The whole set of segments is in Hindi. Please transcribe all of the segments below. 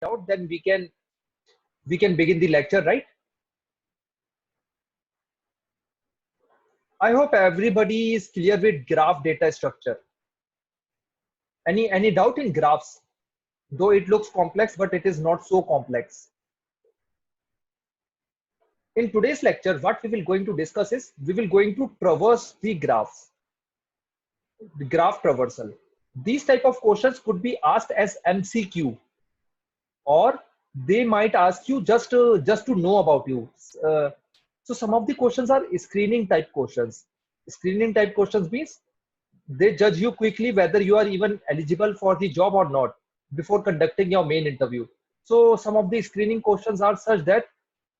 out, then we can begin the lecture, right? I hope everybody is clear with graph data structure. Any doubt in graphs? Though it looks complex, but it is not so complex. In today's lecture, what we will going to discuss is we will going to traverse the graphs, the graph traversal. These type of questions could be asked as MCQ, or they might ask you just to know about you. So some of the questions are screening type questions. Screening type questions means they judge you quickly whether you are even eligible for the job or not before conducting your main interview. So some of the screening questions are such that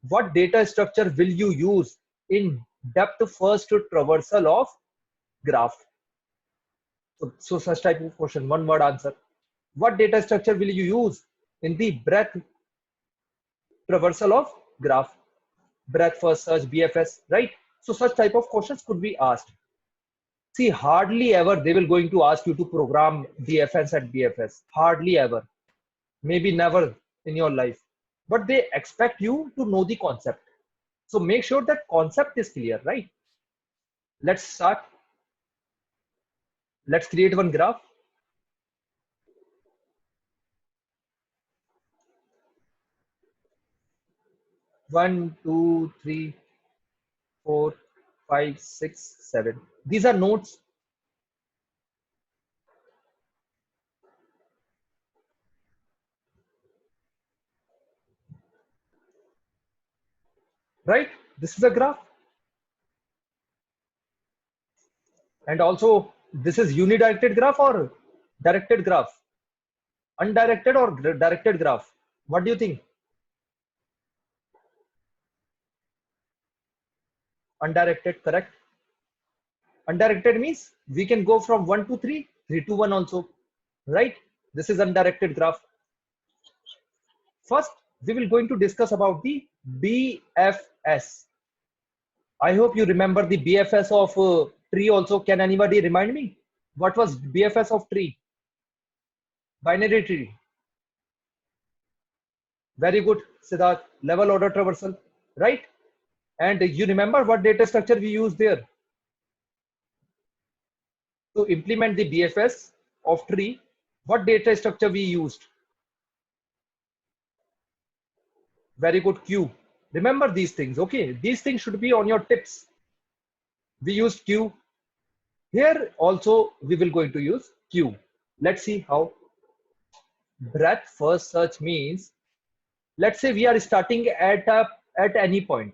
what data structure will you use in depth first traversal of graph? So such type of question, one word answer. What data structure will you use in the breadth traversal of graph? Breadth first search, BFS, right? So such type of questions could be asked. See, hardly ever they will going to ask you to program DFS and BFS. Hardly ever. Maybe never in your life. But they expect you to know the concept. So make sure that concept is clear, right? Let's start. Let's create one graph. One, two, three, 4, 5, 6, 7. These are nodes. Right? This is a graph. And also, this is unidirected graph or directed graph? Undirected or directed graph? What do you think? Undirected, correct? Undirected means we can go from 1 to 3, 3 to 1 also, right? This is undirected graph. First, we will going to discuss about the BFS. I hope you remember the BFS of tree also. Can anybody remind me? What was BFS of tree? Binary tree. Very good, Siddharth. Level order traversal, right? And you remember what data structure we used there? To implement the BFS of tree, what data structure we used? Very good, Q. Remember these things, okay? These things should be on your tips. We used Q. Here also we will going to use Q. Let's see how. Breadth first search means, let's say we are starting at any point.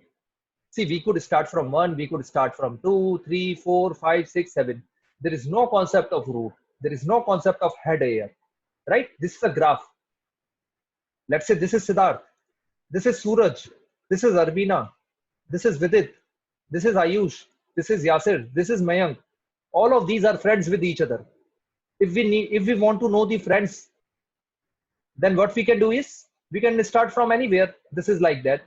See, we could start from 1, we could start from 2, 3, 4, 5, 6, 7. There is no concept of root. There is no concept of head here, right? This is a graph. Let's say this is Siddharth. This is Suraj. This is Arbina. This is Vidit. This is Ayush. This is Yasir. This is Mayank. All of these are friends with each other. If we want to know the friends, then what we can do is we can start from anywhere. This is like that.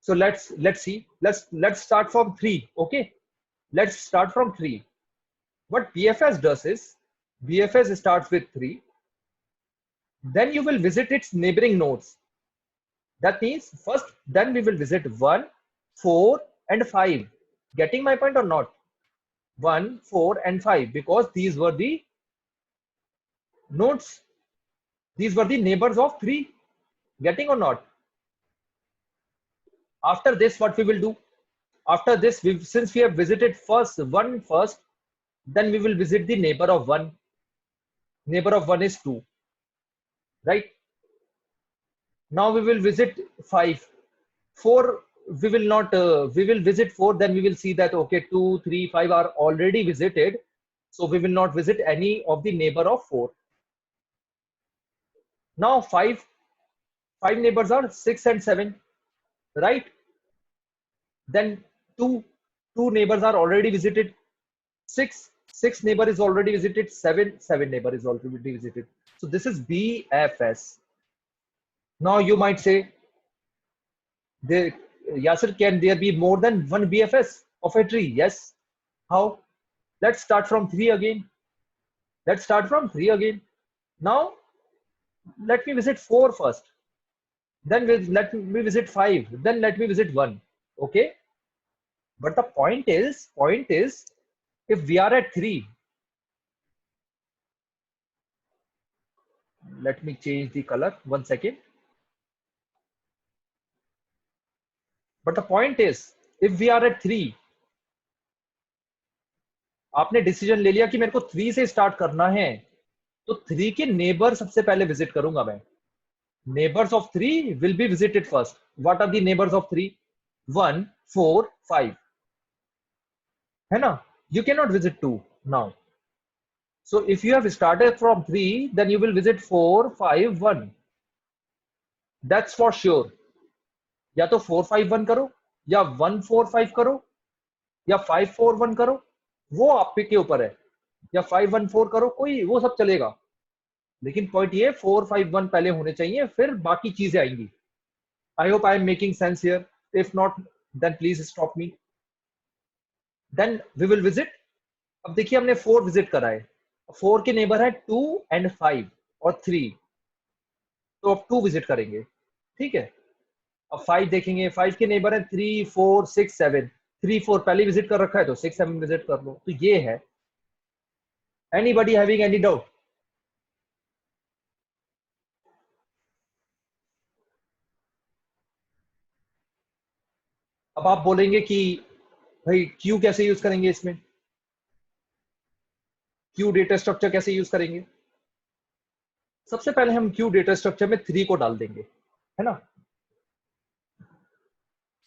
So let's see. Let's start from 3. Okay. Let's start from 3. What BFS does is BFS starts with 3. Then you will visit its neighboring nodes. That means first, then we will visit 1, 4, and 5. Getting my point or not? 1, 4, and 5, because these were the nodes. These were the neighbors of 3. Getting or not? After this, what we will do? After this, since we have visited one first, then we will visit the neighbor of 1. Neighbor of 1 is 2. Right? Now we will visit 5. 4, we will not, we will visit 4, then we will see that, okay, 2, 3, 5 are already visited. So we will not visit any of the neighbor of 4. Now 5 neighbors are 6 and 7, right? Then 2 neighbors are already visited. 6 neighbor is already visited. 7 neighbor is already visited. So this is BFS. Now you might say, Yasir, can there be more than one BFS of a tree? Yes. How? Let's start from 3 again. Let's start from 3 again. Now let me visit 4 first, then let me visit 5, then let me visit 1. Okay, but the point is if we are at 3, let me change the color 1 second. But the point is if we are at 3, आपने डिसीजन ले लिया कि मेरे को 3 से स्टार्ट करना है, तो 3 के नेबर सबसे पहले विजिट करूंगा मैं. Neighbors of 3 will be visited first. What are the neighbors of 3? 1, 4, 5. है ना? You cannot visit 2 now. So if you have started from 3, then you will visit 4, 5, 1. That's for sure. या तो 4, 5, 1 करो, या 1, 4, 5 करो, या 5, 4, 1 करो, वो आप के ऊपर है. या 5, 1, 4 करो, कोई वो सब चलेगा. लेकिन पॉइंट ये 4, 5, 1 पहले होने चाहिए, फिर बाकी चीजें आएंगी. I hope I am making sense here. If not, then please stop me. Then we will visit. अब देखिए हमने 4 विजिट करा है. 4 के नेबर है 2 एंड 5 और 3, तो अब 2 विजिट करेंगे. ठीक है. अब 5 देखेंगे. 5 के नेबर है 3, 4, 6, 7. 3, 4 पहले विजिट कर रखा है, तो 6, 7 विजिट कर लो. तो ये है. Anybody having any doubt? अब आप बोलेंगे कि भाई क्यू कैसे यूज करेंगे, इसमें क्यू डेटा स्ट्रक्चर कैसे यूज करेंगे? सबसे पहले हम क्यू डेटा स्ट्रक्चर में 3 को डाल देंगे, है ना.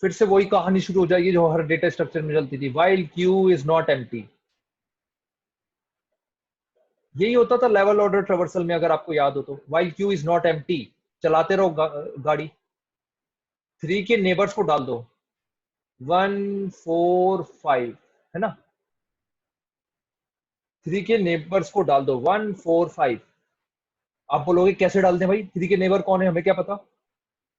फिर से वही कहानी शुरू हो जाएगी जो हर डेटा स्ट्रक्चर में चलती थी, while Q is not empty. यही होता था लेवल ऑर्डर ट्रावर्सल में, अगर आपको याद हो तो. While Q is not empty, चलाते रहो गाड़ी. 3 के नेबर्स को डाल दो, 1, 4, 5, है ना. 3 के नेबर्स को डाल दो 1, 4, 5. आप बोलोगे कैसे डालते हैं भाई, 3 के नेबर कौन है, हमें क्या पता.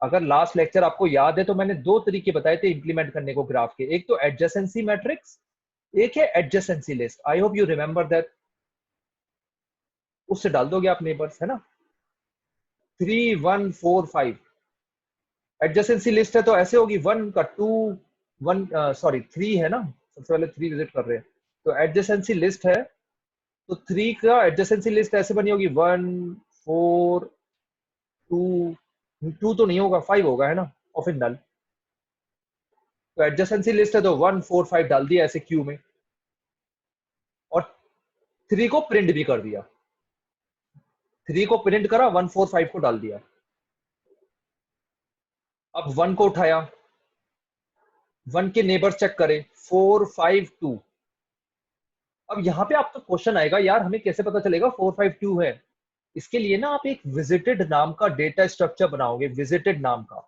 अगर लास्ट लेक्चर आपको याद है तो मैंने 2 तरीके बताए थे इंप्लीमेंट करने को ग्राफ के. एक तो एडजेसेंसी मैट्रिक्स, एक है adjacency list. I hope you remember that. उससे डाल दोगे आप नेबर्स, है ना. 3, 1, 4, 5. एडजेसेंसी लिस्ट है तो ऐसे होगी 1 का 2, 1 सॉरी 3 है ना, सबसे पहले 3 विजिट कर रहे हैं, तो एडजेसेंसी लिस्ट है. तो 3 का एडजेसेंसी लिस्ट ऐसे बनी होगी 1, 4, 2. 2 तो नहीं होगा, 5 होगा, है ना. और फिर नल. तो एडजेसेंसी लिस्ट है तो 1, 4, 5 डाल दिया ऐसे क्यू में, और 3 को प्रिंट भी कर दिया. 3 को प्रिंट करा, 1, 4, 5 को डाल दिया. अब 1 को उठाया, 1 के नेबर चेक करें 4, 5, 2. अब यहाँ पे आपका क्वेश्चन आएगा, यार हमें कैसे पता चलेगा 4, 5, 2 है. इसके लिए ना आप एक विजिटेड नाम का डेटा स्ट्रक्चर बनाओगे. विजिटेड नाम का,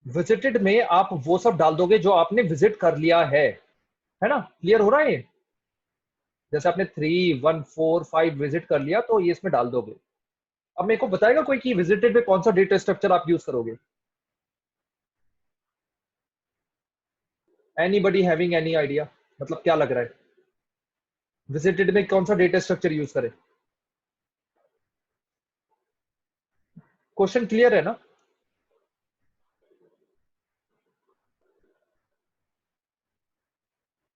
विजिटेड में आप वो सब डाल दोगे जो आपने विजिट कर लिया है ना. क्लियर हो रहा है ये? जैसे आपने 3, 1, 4, 5 विजिट कर लिया, तो ये इसमें डाल दोगे. अब मेरे को बताएगा कोई कि विजिटेड में कौन सा डेटा स्ट्रक्चर आप यूज करोगे? Anybody having any idea? मतलब क्या लग रहा है, विजिटेड में कौन सा डेटा स्ट्रक्चर यूज करें? क्वेश्चन क्लियर है ना?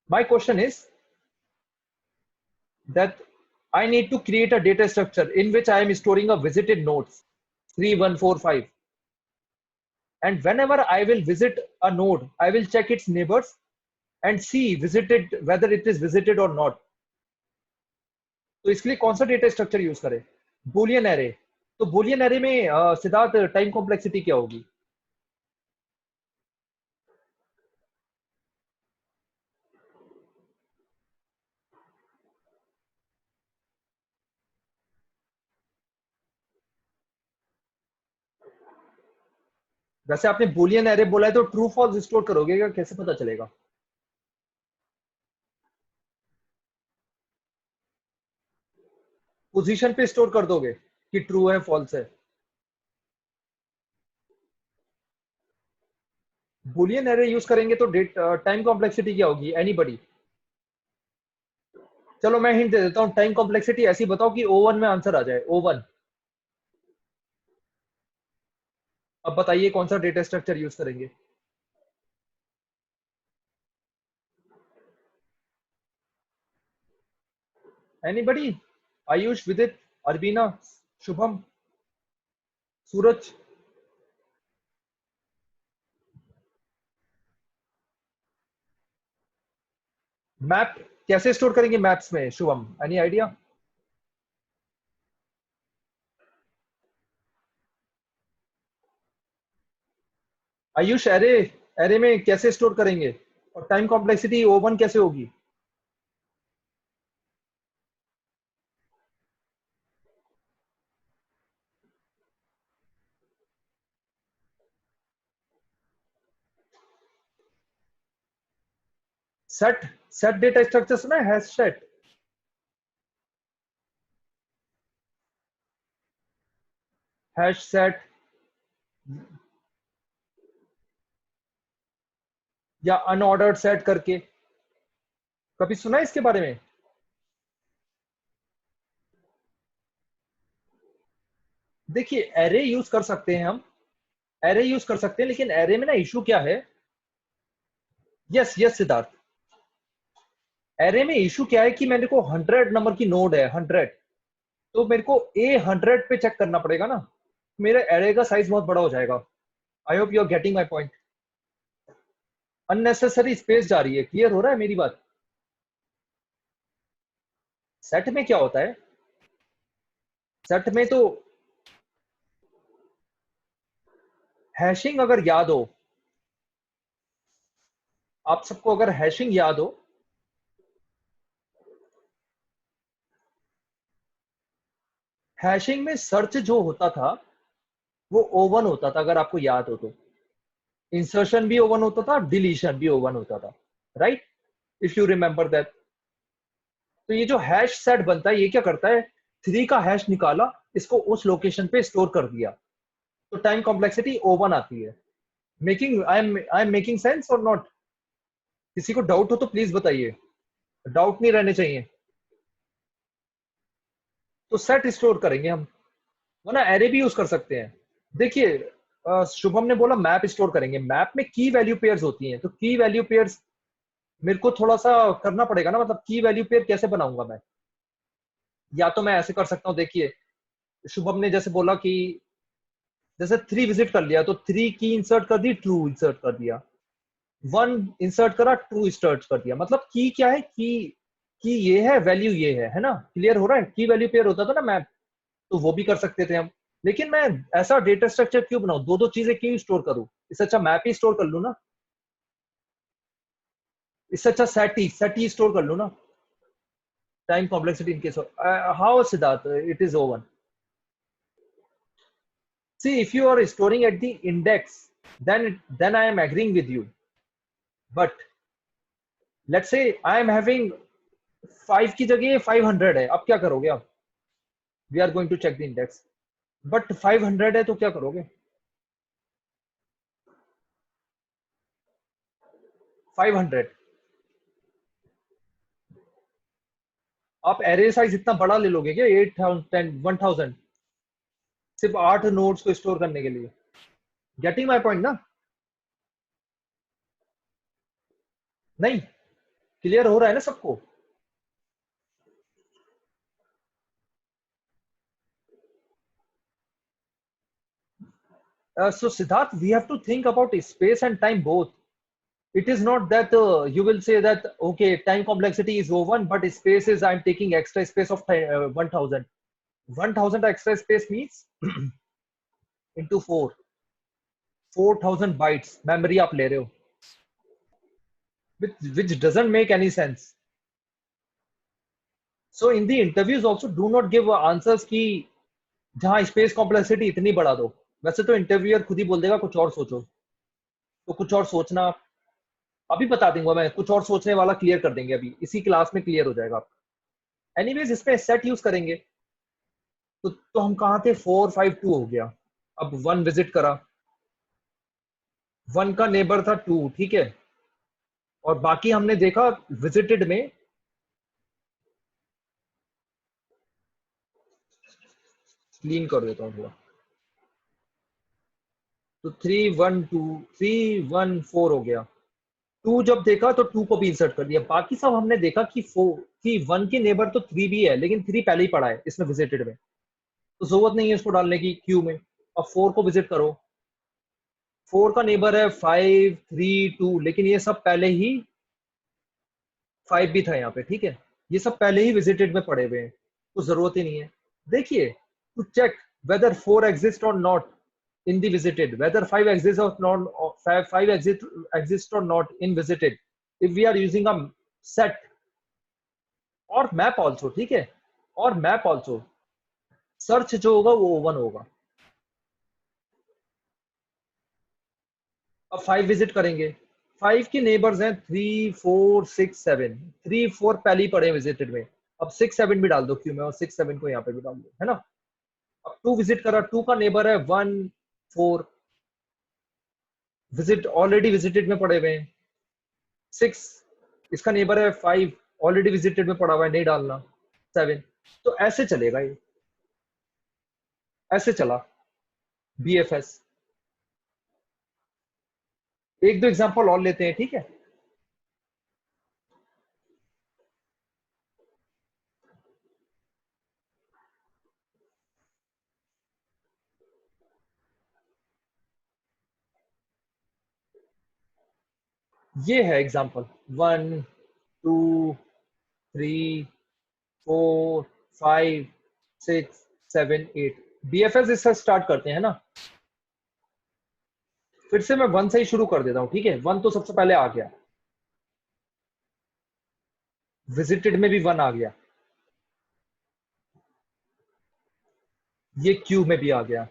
My question is that I need to create a data structure in which I am storing a visited nodes 3, 1, 4, 5. And whenever I will visit a node, I will check its neighbors and see visited whether it is visited or not. तो इसके लिए कौन सा डेटा स्ट्रक्चर यूज करें? Boolean array. तो बुलियन एरे में सिद्धार्थ टाइम कॉम्प्लेक्सिटी क्या होगी? वैसे आपने बुलियन एरे बोला है तो ट्रू फॉल्स स्टोर करोगे क्या, कैसे पता चलेगा? पोजीशन पे स्टोर कर दोगे कि ट्रू है फॉल्स है? बुलियन एरे यूज करेंगे तो टाइम कॉम्प्लेक्सिटी क्या होगी? एनीबडी? चलो मैं हिंट दे देता हूँ, टाइम कॉम्प्लेक्सिटी ऐसी बताओ कि O1 में आंसर आ जाए, O1। अब बताइए कौन सा डेटा स्ट्रक्चर यूज करेंगे। एनीबडी? आयुष, विदित, अरबीना, शुभम, सूरज? मैप कैसे स्टोर करेंगे मैप्स में, Shubham, any idea? Ayush, array, array में कैसे स्टोर करेंगे, और टाइम कॉम्प्लेक्सिटी O1 कैसे होगी? सेट, सेट डेटा स्ट्रक्चर सुना है, हैश सेट? हैश सेट या अनऑर्डर्ड सेट करके, कभी सुना है इसके बारे में? देखिए एरे यूज कर सकते हैं हम, एरे यूज कर सकते हैं, लेकिन एरे में ना इशू क्या है। यस यस सिद्धार्थ, एरे में इशू क्या है कि मेरे को 100 नंबर की नोड है, 100, तो मेरे को A100 पे चेक करना पड़ेगा ना, मेरे एरे का साइज बहुत बड़ा हो जाएगा। I hope you are getting my point. Unnecessary space जा रही है, क्लियर हो रहा है मेरी बात? सेट में क्या होता है, सेट में तो हैशिंग अगर याद हो, आप सबको अगर हैशिंग याद हो, हैशिंग में सर्च जो होता था वो O1 होता था, अगर आपको याद हो तो। इंसर्शन भी O1 होता था, डिलीशन भी O1 होता था, right? If you remember that. तो ये जो हैश सेट बनता है, ये क्या करता है, 3 का हैश निकाला, इसको उस लोकेशन पे स्टोर कर दिया, तो टाइम कॉम्प्लेक्सिटी O1 आती है। Making I am making sense और नॉट? किसी को डाउट हो तो प्लीज बताइए, डाउट नहीं रहने चाहिए। तो सेट स्टोर करेंगे हम, वरना एरे भी यूज कर सकते हैं। देखिए शुभम ने बोला मैप स्टोर करेंगे, मैप में की वैल्यू पेयर्स होती हैं, तो की वैल्यू पेयर्स मेरे को थोड़ा सा करना पड़ेगा ना, मतलब की वैल्यू पेयर कैसे बनाऊंगा मैं? या तो मैं ऐसे कर सकता हूँ, देखिए शुभम ने जैसे बोला कि जैसे 3 विजिट कर लिया, तो 3 की इंसर्ट कर दी, ट्रू इंसर्ट कर दिया, 1 इंसर्ट करा, ट्रू इंसर्ट कर दिया। मतलब की क्या है, की ये है, वैल्यू ये है ना? क्लियर हो रहा है? की वैल्यू पेयर होता था ना मैप, तो वो भी कर सकते थे हम। लेकिन मैं ऐसा डेटा स्ट्रक्चर क्यों बनाऊं, दो दो चीजें क्यों स्टोर करूं? इससे अच्छा मैप ही स्टोर कर लूं ना, इससे अच्छा सेट ही स्टोर कर लूं ना। Time complexity in case how Siddharth it is O1? See, if you are storing at the index, then I am agreeing with you. But let's say I am having 5 की जगह 500 है, अब क्या करोगे आप? We are going to check the index. But 500 है तो क्या करोगे? 500, आप एरे साइज इतना बड़ा ले लोगे क्या? 8000, 1000, सिर्फ 8 नोड्स को स्टोर करने के लिए? गेटिंग माई पॉइंट ना? नहीं, क्लियर हो रहा है ना सबको? So Siddharth, we have to think about space and time both. It is not that you will say that okay, time complexity is O1, but space is I'm taking extra space of 1000. 1000 extra space means into 4, 4000 bytes memory आप ले रहे हो, which doesn't make any sense. So in the interviews also do not give answers कि जहाँ स्पेस कॉम्प्लेक्सिटी इतनी बढ़ा दो। वैसे तो इंटरव्यूअर खुद ही बोल देगा कुछ और सोचो, तो कुछ और सोचना। अभी बता दूंगा मैं, कुछ और सोचने वाला क्लियर कर देंगे, अभी इसी क्लास में क्लियर हो जाएगा आपका। एनीवेज इसमें सेट यूज करेंगे, तो हम कहाँ थे, 452 हो गया। अब 1 विजिट करा, 1 का नेबर था 2, ठीक है, और बाकी हमने देखा विजिटेड में क्लीन कर देता हूँ थोड़ा। तो 3 1 4 हो गया। 2 जब देखा तो 2 को भी इंसर्ट कर दिया। बाकी सब हमने देखा कि 1 के नेबर तो 3 भी है, लेकिन 3 पहले ही पड़ा है इसमें विजिटेड में, तो जरूरत नहीं है इसको डालने की क्यू में। अब 4 को विजिट करो। 4 का नेबर है 5 3 2, लेकिन ये सब पहले ही 5 भी था यहाँ पे, ठीक है, ये सब पहले ही विजिटेड में पड़े हुए हैं, तो जरूरत ही नहीं है। देखिए, टू चेक वेदर 4 एग्जिस्ट और not in the visited, whether 5 exists or not, or 5 exist or not in visited, if we are using a set or map also, ठीक है, और map also, सर्च जो होगा वो ओवन होगा। अब 5 विजिट करेंगे। 5 के नेबर्स हैं 3 4 6 7, 3 4 पहले ही पड़े विजिटेड में। अब 6 7 भी डाल दो क्यू में, और 6 7 को यहाँ पे भी डाल दो, है ना। अब 2 विजिट करा, 2 का नेबर है 1 4, विजिट ऑलरेडी विजिटेड में पड़े हुए हैं। 6, इसका नेबर है 5, ऑलरेडी विजिटेड में पड़ा हुआ है, नहीं डालना। 7, तो ऐसे चलेगा ये, ऐसे चला बीएफएस। एक दो एग्जांपल और लेते हैं, ठीक है। ये है एग्जांपल 1 2 3 4 5 6 7 8। बीएफएस इससे स्टार्ट करते हैं ना। फिर से मैं 1 से ही शुरू कर देता हूं, ठीक है। 1 तो सबसे पहले आ गया, विजिटेड में भी 1 आ गया, ये क्यू में भी आ गया,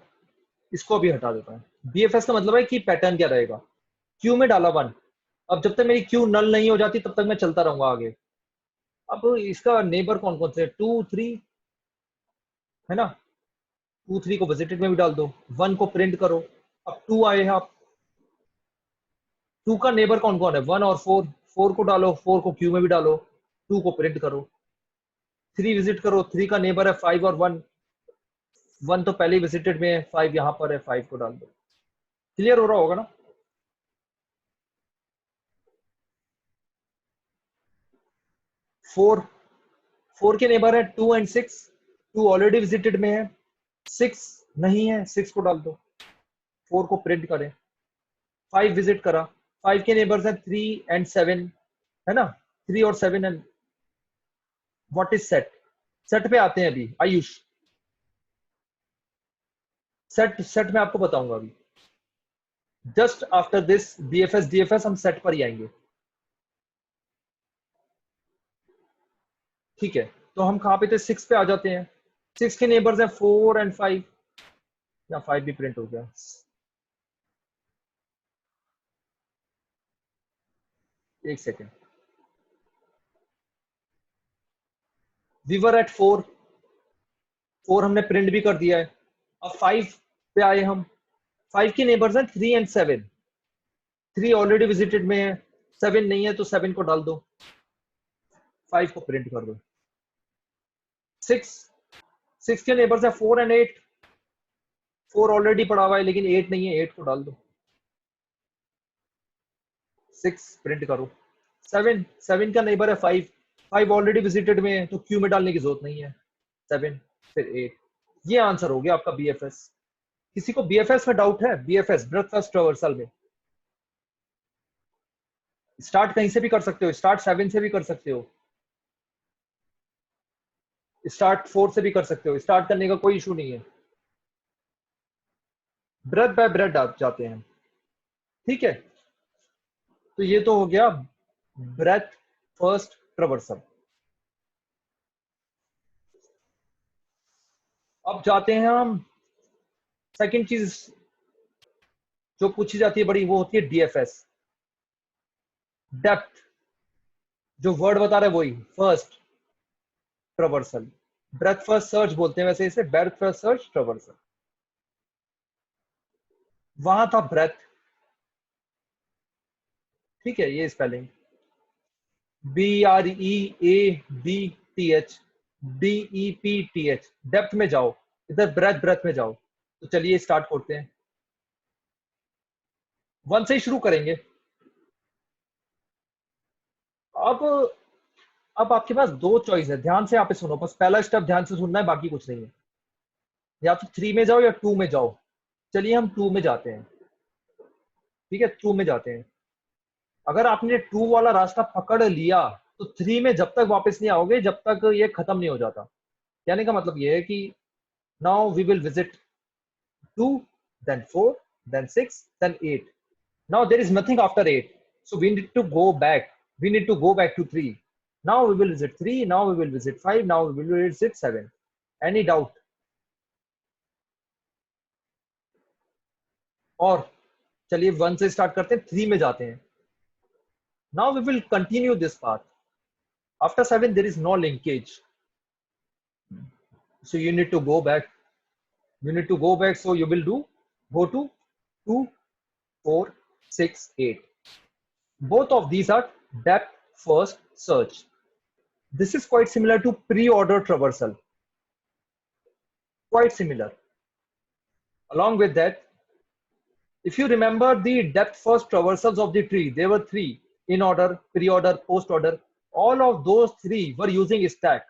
इसको भी हटा देता हूं। बीएफएस का मतलब है कि पैटर्न क्या रहेगा। क्यू में डाला 1, अब जब तक मेरी क्यू नल नहीं हो जाती तब तक मैं चलता रहूंगा आगे। अब इसका नेबर कौन कौन से 2 3 है ना, 2 3 को विजिटेड में भी डाल दो, 1 को प्रिंट करो। अब 2 आए हैं, आप 2 का नेबर कौन कौन है 1 और 4, 4 को डालो, 4 को क्यू में भी डालो, 2 को प्रिंट करो। 3 विजिट करो, 3 का नेबर है 5 और 1, 1 तो पहले ही विजिटेड में है, 5 यहाँ पर है, 5 को डाल दो। क्लियर हो रहा होगा ना। 4 4 के नेबर है 2 एंड 6, 2 ऑलरेडी विजिटेड में है, 6 नहीं है, 6 को डाल दो, 4 को प्रिंट करें। 5 विजिट करा, 5 के नेबर्स हैं 3 एंड 7, है ना, 3 और 7 and what is set. Set पे आते हैं अभी आयुष, सेट सेट में आपको बताऊंगा अभी, just after this BFS DFS हम सेट पर ही आएंगे, ठीक है। तो हम कहाँ पे थे, 6 पे आ जाते हैं। 6 के नेबर्स हैं 4 एंड 5, या 5 भी प्रिंट हो गया। एक सेकेंड, वी वर एट 4, 4 हमने प्रिंट भी कर दिया है। अब 5 पे आए हम, 5 के नेबर्स हैं 3 एंड 7, 3 ऑलरेडी विजिटेड में है, 7 नहीं है, तो 7 को डाल दो, 5 को प्रिंट कर दो। 6 6 के नेबर्स हैं 4 एंड 8, 4 ऑलरेडी पड़ा हुआ है लेकिन 8 नहीं है, 8 को डाल दो, 6 प्रिंट करो। 7 7 का नेबर है 5, 5 ऑलरेडी विजिटेड में है, तो क्यू में डालने की जरूरत नहीं है। 7 फिर 8, ये आंसर हो गया आपका बीएफएस। किसी को बीएफएस में डाउट है, बीएफएस ब्रेथ फर्स्ट ट्रैवर्सल में। स्टार्ट कहीं से भी कर सकते हो, स्टार्ट 7 से भी कर सकते हो, स्टार्ट 4 से भी कर सकते हो, स्टार्ट करने का कोई इशू नहीं है। ब्रेथ बाय ब्रेथ आप जाते हैं, ठीक है। तो ये तो हो गया ब्रेथ फर्स्ट ट्रैवर्सल। अब जाते हैं हम, सेकंड चीज जो पूछी जाती है बड़ी, वो होती है डीएफएस, डेप्थ। जो वर्ड बता रहा है वही, first traversal, breath first search बोलते हैं वैसे इसे, ब्रेथ फर्स्ट सर्च ट्रैवर्सल। वहां था ब्रेथ, ठीक है, ये स्पेलिंग BREADTH, DEPTH। डेप्थ में जाओ, इधर ब्रेथ ब्रेथ में जाओ। तो चलिए स्टार्ट करते हैं, 1 से ही शुरू करेंगे। अब आपके पास दो चॉइस है, ध्यान से यहाँ पे सुनो, बस पहला स्टेप ध्यान से सुनना है, बाकी कुछ नहीं है। या तो 3 में जाओ या 2 में जाओ। चलिए हम 2 में जाते हैं, ठीक है, 2 में जाते हैं। अगर आपने 2 वाला रास्ता पकड़ लिया तो 3 में जब तक वापस नहीं आओगे जब तक ये खत्म नहीं हो जाता। कहने का मतलब ये है कि now we will visit 2, then 4, then 6, then 8. Now there is nothing after 8, so we need to go back. We need to go back to 3. Now we will visit 3, now we will visit 5, now we will visit 7. Any doubt? और चलिए 1 से स्टार्ट करते हैं, 3 में जाते हैं। Now we will continue this path. After 7 there is no linkage, so you need to go back. You need to go back, so you will go to 2, 4, 6, 8. Both of these are depth first search. This is quite similar to pre-order traversal. Quite similar. Along with that, if you remember the depth first traversals of the tree, there were 3: in order, pre-order, post-order. All of those 3 were using stack.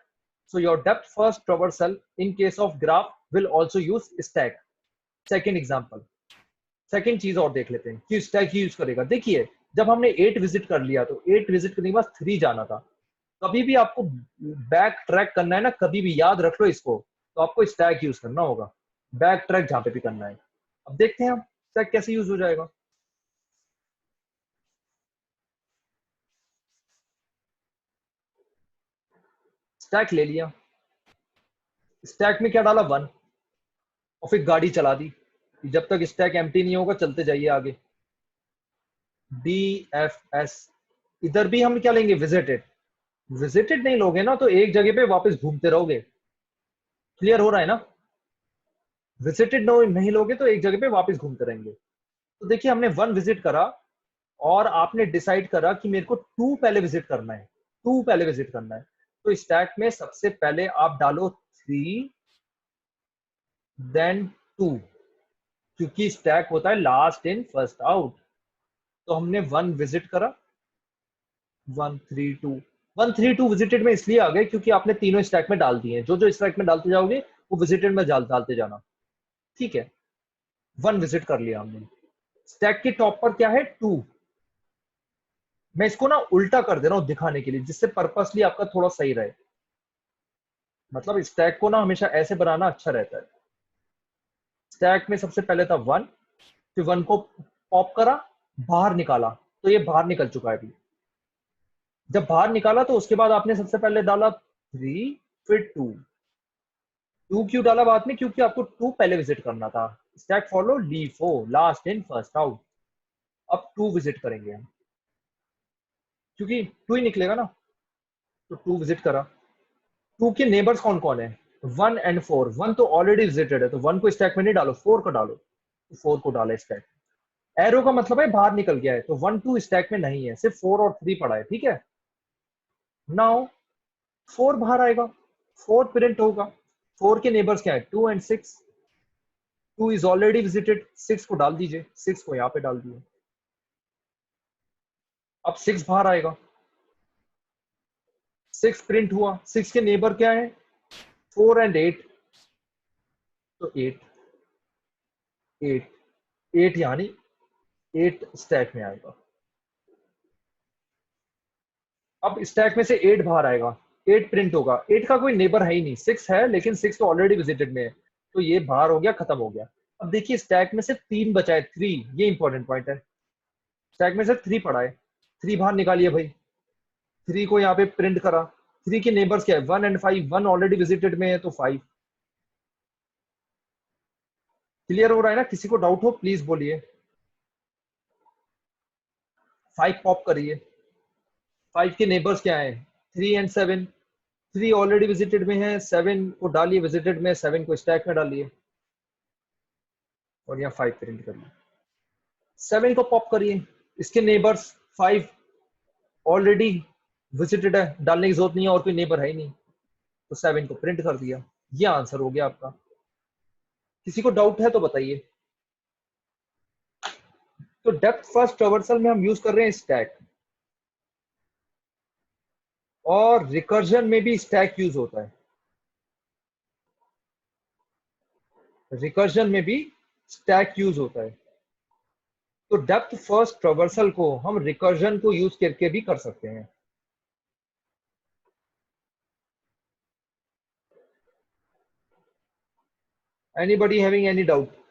So your depth first traversal in case of graph will also use stack. Second example, second चीज और देख लेते हैं कि स्टैक यूज करेगा। देखिए जब हमने 8 विजिट कर लिया तो 8 विजिट करने के बाद 3 जाना था। कभी भी आपको बैक ट्रैक करना है ना, कभी भी याद रख लो इसको, तो आपको स्टैक यूज करना होगा, बैक ट्रैक जहां पे भी करना है। अब देखते हैं हम स्टैक कैसे यूज हो जाएगा। स्टैक ले लिया, स्टैक में क्या डाला 1, और फिर गाड़ी चला दी, जब तक स्टैक एम्प्टी नहीं होगा चलते जाइए आगे। DFS, इधर भी हम क्या लेंगे, विजिटेड। विजिटेड नहीं लोगे ना तो एक जगह पे वापस घूमते रहोगे। क्लियर हो रहा है ना? विजिटेड नहीं लोगे तो एक जगह पे वापस घूमते रहेंगे। तो देखिए हमने 1 विजिट करा और आपने डिसाइड करा कि मेरे को 2 पहले विजिट करना है, 2 पहले विजिट करना है। तो स्टैक में सबसे पहले आप डालो 3 देन 2, क्योंकि स्टैक होता है लास्ट इन फर्स्ट आउट। तो हमने 1 विजिट करा, 1 3 2, 1 3 2 विजिटेड में इसलिए आ गए क्योंकि आपने तीनों स्टैक में डाल दिए। जो जो स्टैक में डालते जाओगे वो विजिटेड में डालते जाना, ठीक है। 1 विजिट कर लिया हमने। स्टैक के टॉप पर क्या है, 2। मैं इसको ना उल्टा कर दे रहा हूं दिखाने के लिए, जिससे पर्पसली आपका थोड़ा सही रहे। मतलब स्टैक को ना हमेशा ऐसे बनाना अच्छा रहता है। स्टैक में सबसे पहले था 1, फिर 1 को पॉप करा, बाहर निकाला, तो ये बाहर निकल चुका है अभी। जब बाहर निकाला तो उसके बाद आपने सबसे पहले डाला 3, फिर 2। 2 क्यों डाला बाद में, क्योंकि आपको 2 पहले विजिट करना था। Stack follow LIFO, last in first out. अब 2 विजिट करेंगे हम, क्योंकि 2 ही निकलेगा ना। तो 2 विजिट करा। 2 के नेबर्स कौन कौन है, 1 एंड 4। 1 तो ऑलरेडी विजिटेड है तो 1 को स्टैक में नहीं डालो, 4 को डालो। तो 4 को डाला स्टैक। एरो का मतलब है बाहर निकल गया है, तो 1 2 स्टैक में नहीं है, सिर्फ 4 और 3 पड़ा है, ठीक है। नाउ 4 बाहर आएगा, 4 प्रिंट होगा। 4 के नेबर्स क्या है, 2 एंड 6। 2 इज ऑलरेडी विजिटेड, 6 को डाल दीजिए, 6 को यहाँ पे डाल दिए। अब 6 बाहर आएगा, 6 प्रिंट हुआ। 6 के नेबर क्या है, 4 एंड 8, तो 8 8 8 यानी 8 स्टैक में आएगा। अब स्टैक में से 8 बाहर आएगा, 8 प्रिंट होगा। 8 का कोई नेबर है ही नहीं, 6 है लेकिन 6 तो ऑलरेडी विजिटेड में है, तो ये बाहर हो गया, खत्म हो गया। अब देखिए स्टैक में से 3 बचा है, 3, ये इंपॉर्टेंट पॉइंट है। स्टैक में से 3 पड़ा है, 3 बाहर निकालिए भाई। 3 को यहाँ पे प्रिंट करा। 3 के नेबर्स क्या है, 1 एंड 5। 1 ऑलरेडी विजिटेड में है तो 5। क्लियर हो रहा है ना? किसी को डाउट हो प्लीज बोलिए। 5 पॉप करिए। 5 के नेबर्स क्या है, 3 एंड 7। 3 ऑलरेडी विजिटेड में है, 7 को डालिए विजिटेड में, 7 को स्टैक में डालिए और यहाँ 5 प्रिंट करिए। 7 को पॉप करिए। इसके नेबर्स 5 ऑलरेडी विजिटेड है, डालने की जरूरत नहीं है और कोई नेबर है ही नहीं, तो 7 को प्रिंट कर दिया। ये आंसर हो गया आपका। किसी को डाउट है तो बताइए। तो डेप्थ फर्स्ट ट्रावर्सल में हम यूज कर रहे हैं स्टैक, और रिकर्जन में भी स्टैक यूज होता है। रिकर्जन में भी स्टैक यूज होता है। तो डेप्थ फर्स्ट ट्रावर्सल को हम रिकर्जन को यूज करके भी कर सकते हैं। Anybody having any doubt?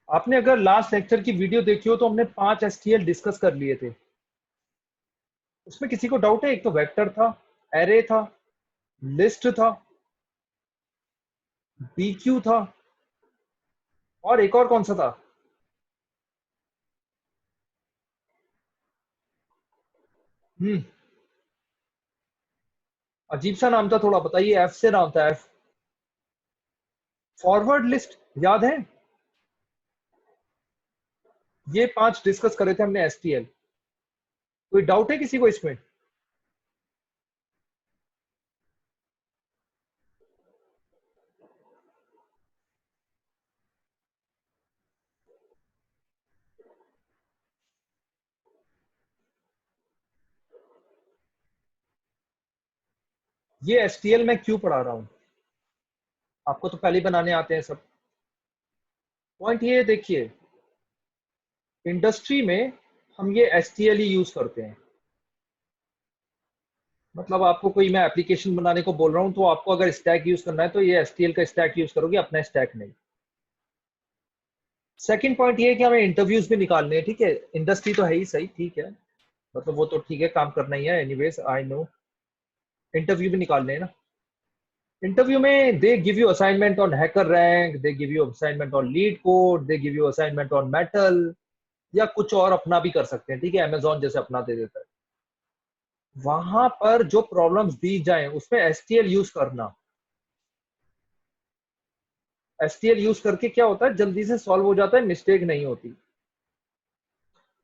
आपने अगर लास्ट लेक्चर की वीडियो देखी हो तो हमने 5 एसटीएल डिस्कस कर लिए थे। उसमें किसी को डाउट है? एक तो वेक्टर था, एरे था, लिस्ट था, बीक्यू था, और एक और कौन सा था? हम्म, अजीब सा नाम था थोड़ा, बताइए। एफ से नाम था, एफ। फॉरवर्ड लिस्ट याद है? ये 5 डिस्कस करे थे हमने एसटीएल। कोई डाउट है किसी को इसमें? ये एसटीएल मैं क्यों पढ़ा रहा हूं? आपको तो पहले ही बनाने आते हैं सब। पॉइंट ये देखिए, इंडस्ट्री में हम ये एसटीएल ही यूज करते हैं। मतलब आपको कोई मैं एप्लीकेशन बनाने को बोल रहा हूँ, तो आपको अगर स्टैक यूज करना है तो ये एसटीएल का स्टैक यूज करोगे, अपना स्टैक नहीं। सेकंड पॉइंट ये है कि हमें इंटरव्यूज भी निकालने हैं, ठीक है। इंडस्ट्री तो है ही सही, ठीक है, मतलब वो तो ठीक है, काम करना ही है, एनीवेज आई नो। इंटरव्यू भी निकालने हैं ना। इंटरव्यू में they give you assignment on hacker rank, they give you assignment on leet code, they give you assignment on metal, या कुछ और अपना भी कर सकते हैं, ठीक है, अमेजोन जैसे अपना दे देता है। वहां पर जो प्रॉब्लम्स दी जाए उसमें एसटीएल यूज करना। एसटीएल यूज करके क्या होता है, जल्दी से सॉल्व हो जाता है, मिस्टेक नहीं होती।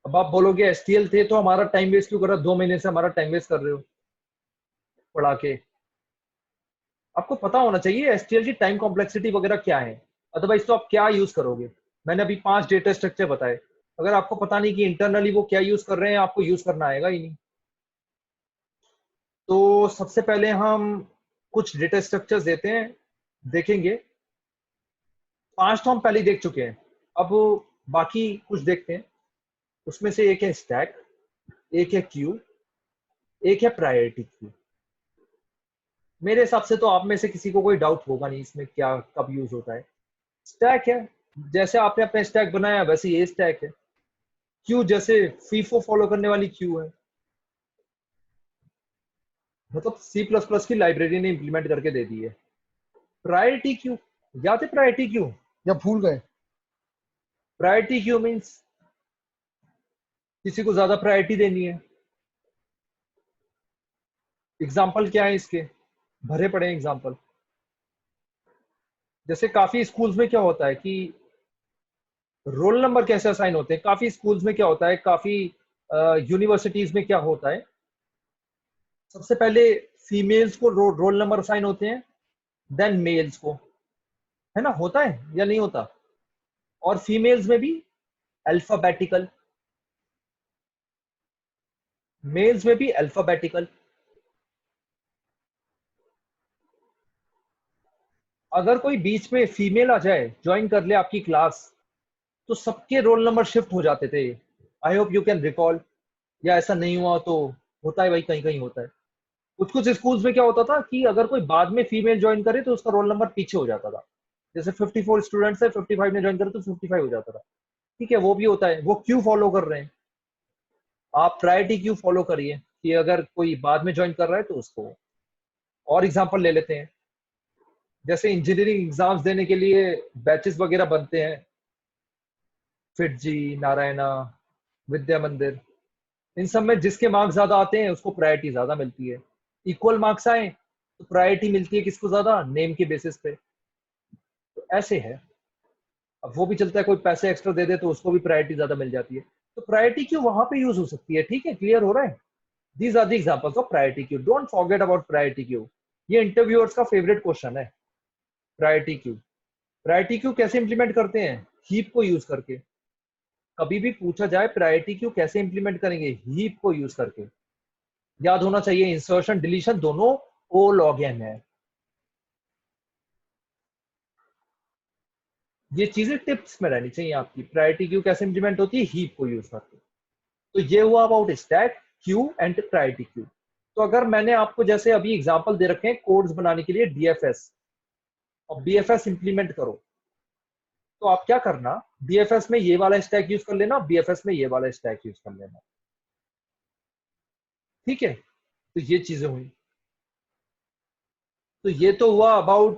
अब आप बोलोगे एसटीएल थे तो हमारा टाइम वेस्ट क्यों कर रहा, 2 महीने से हमारा टाइम वेस्ट कर रहे हो पढ़ा के। आपको पता होना चाहिए एसटीएल की टाइम कॉम्प्लेक्सिटी वगैरह क्या है, अदरवाइज तो आप क्या यूज करोगे। मैंने अभी 5 डेटा स्ट्रक्चर बताए, अगर आपको पता नहीं कि इंटरनली वो क्या यूज कर रहे हैं, आपको यूज करना आएगा ही नहीं। तो सबसे पहले हम कुछ डेटा स्ट्रक्चर्स देते हैं, देखेंगे। 5 तो हम पहले ही देख चुके हैं, अब बाकी कुछ देखते हैं। उसमें से एक है स्टैक, एक है क्यू, एक है प्रायोरिटी क्यू। मेरे हिसाब से तो आप में से किसी को कोई डाउट होगा नहीं इसमें क्या कब यूज होता है। स्टैक है, जैसे आपने अपना स्टैक बनाया वैसे ये स्टैक है। क्यू जैसे फीफो फॉलो करने वाली क्यू है, मतलब सी प्लस प्लस की लाइब्रेरी ने इंप्लीमेंट करके दे दी है। प्रायोरिटी क्यू, याद है प्रायोरिटी क्यू या भूल गए? प्रायोरिटी क्यू मीन्स किसी को ज्यादा प्रायोरिटी देनी है। एग्जाम्पल क्या है इसके, भरे पड़े एग्जाम्पल। जैसे काफी स्कूल्स में क्या होता है कि रोल नंबर कैसे असाइन होते हैं, काफी स्कूल्स में क्या होता है, काफी यूनिवर्सिटीज में क्या होता है, सबसे पहले फीमेल्स को रोल नंबर असाइन होते हैं, देन मेल्स को, है ना, होता है या नहीं होता? और फीमेल्स में भी अल्फाबेटिकल। मेल्स में भी अल्फाबेटिकल। अगर कोई बीच में फीमेल आ जाए, ज्वाइन कर ले आपकी क्लास, तो सबके रोल नंबर शिफ्ट हो जाते थे। आई होप यू कैन रिकॉल, या ऐसा नहीं हुआ तो होता है भाई, कहीं कहीं होता है। कुछ कुछ स्कूल्स में क्या होता था कि अगर कोई बाद में फीमेल ज्वाइन करे तो उसका रोल नंबर पीछे हो जाता था। जैसे 54 स्टूडेंट्स है, 55 ने ज्वाइन करे तो 55 हो जाता था। ठीक है, वो भी होता है, वो क्यों फॉलो कर रहे हैं। आप प्रायोरिटी क्यों फॉलो करिए कि अगर कोई बाद में ज्वाइन कर रहा है तो उसको। और एग्जांपल ले लेते हैं, जैसे इंजीनियरिंग एग्जाम्स देने के लिए बैचेस वगैरह बनते हैं, फिट जी, नारायणा, विद्या मंदिर, इन सब में जिसके मार्क्स ज्यादा आते हैं उसको प्रायोरिटी ज्यादा मिलती है। इक्वल मार्क्स आए तो प्रायोरिटी मिलती है किसको ज्यादा, नेम के बेसिस पे। तो ऐसे है। अब वो भी चलता है, कोई पैसे एक्स्ट्रा दे दे तो उसको भी प्रायोरिटी ज्यादा मिल जाती है। तो प्रायोरिटी क्यों वहां पे यूज हो सकती है। ठीक है, क्लियर हो रहा है। These are the examples of priority queue, don't forget about priority queue. ये इंटरव्यूअर्स का फेवरेट क्वेश्चन है, प्रायोरिटी क्यू। प्रायोरिटी क्यू कैसे इंप्लीमेंट करते हैं, हीप को यूज करके। कभी भी पूछा जाए प्रायोरिटी क्यू कैसे इंप्लीमेंट करेंगे, हीप को यूज करके। याद होना चाहिए, इंसर्शन डिलीशन दोनों ओ लॉग एन है। ये चीजें टिप्स में रहनी चाहिए आपकी। प्रायोरिटी क्यू कैसे इंप्लीमेंट होती है, हीप को यूज करके। तो ये हुआ about stack, Q and priority queue. तो अगर मैंने आपको जैसे अभी एग्जांपल दे रखे हैं कोड्स बनाने के लिए डीएफएस और बीएफएस इंप्लीमेंट करो, तो आप क्या करना, बीएफएस में ये वाला स्टैक यूज कर लेना, बीएफएस में ये वाला स्टैक यूज कर लेना। ठीक है, तो ये चीजें हुई। तो ये तो हुआ अबाउट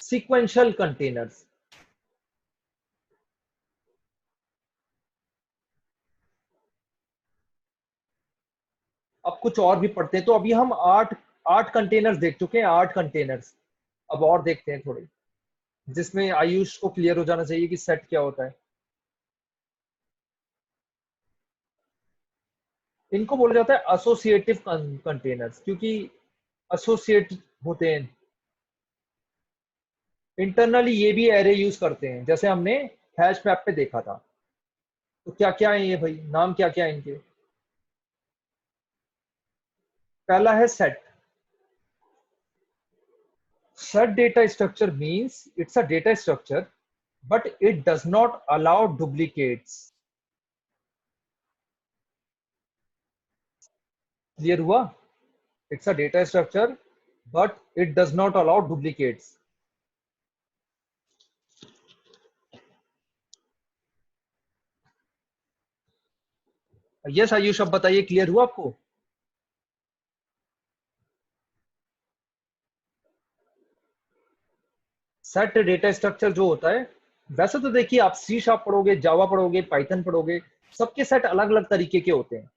सीक्वेंशियल कंटेनर्स। अब कुछ और भी पढ़ते हैं। तो अभी हम आठ आठ कंटेनर्स देख चुके हैं, 8 कंटेनर्स। अब और देखते हैं थोड़े, जिसमें आयुष को क्लियर हो जाना चाहिए कि सेट क्या होता है। इनको बोला जाता है एसोसिएटिव कंटेनर्स, क्योंकि एसोसिएट होते हैं। इंटरनली ये भी एरे यूज करते हैं, जैसे हमने हैश मैप पे देखा था। तो क्या क्या है ये भाई, नाम क्या क्या है इनके। पहला है set. Set data structure means it's a data structure but it does not allow duplicates. Clear हुआ। It's a data structure but it does not allow duplicates. Yes Ayush, अब बताइए, क्लियर हुआ आपको। सेट डेटा स्ट्रक्चर जो होता है, वैसे तो देखिए आप सी शार्प पढ़ोगे, जावा पढ़ोगे, पाइथन पढ़ोगे, सबके सेट अलग अलग तरीके के होते हैं।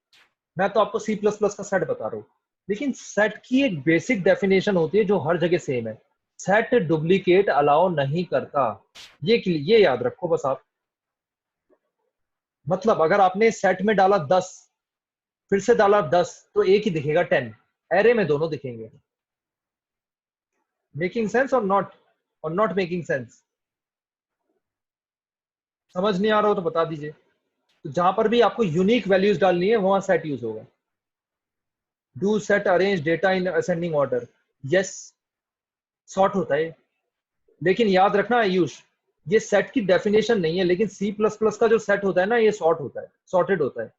मैं तो आपको सी प्लस प्लस का सेट बता रहा हूँ। लेकिन सेट की एक बेसिक डेफिनेशन होती है जो हर जगह सेम है। सेट डुप्लीकेट अलाउ नहीं करता। ये याद रखो बस आप। मतलब अगर आपने सेट में डाला 10, फिर से डाला 10, तो एक ही दिखेगा 10। एरे में दोनों दिखेंगे। मेकिंग सेंस और नॉट मेकिंग सेंस। समझ नहीं आ रहा हो तो बता दीजिए। तो जहां पर भी आपको यूनिक वैल्यूज डालनी है वहां सेट यूज होगा। Do set arrange data in ascending order. Yes, sort होता है। लेकिन याद रखना आयुष, ये सेट की डेफिनेशन नहीं है, लेकिन सी प्लस प्लस का जो सेट होता है ना, ये सॉर्ट होता है, सॉर्टेड होता है।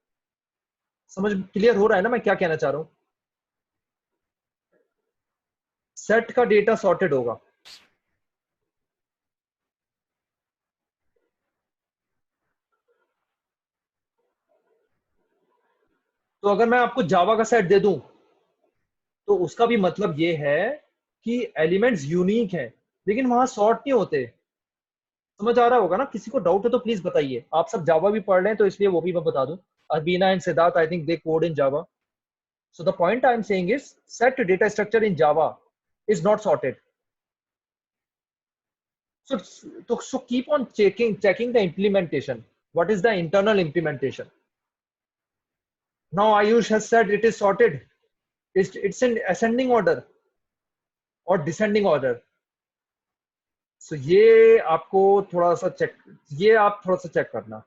समझ क्लियर हो रहा है ना मैं क्या कहना चाह रहा हूँ। सेट का डेटा सॉर्टेड होगा। तो अगर मैं आपको जावा का सेट दे दूं, तो उसका भी मतलब ये है कि एलिमेंट्स यूनिक हैं, लेकिन वहां सॉर्ट नहीं होते। समझ आ रहा होगा ना। किसी को डाउट है तो प्लीज बताइए। आप सब जावा भी पढ़ रहे हैं तो इसलिए वो भी मैं बता दूं। Abina and Siddharth, I think they code in Java. So the point I'm saying is set data structure in Java is not sorted. So keep on checking the implementation. What is the internal implementation? Now Ayush has said it is sorted. It's in ascending order or descending order. So ये आपको थोड़ा सा चेक, ये आप थोड़ा सा चेक करना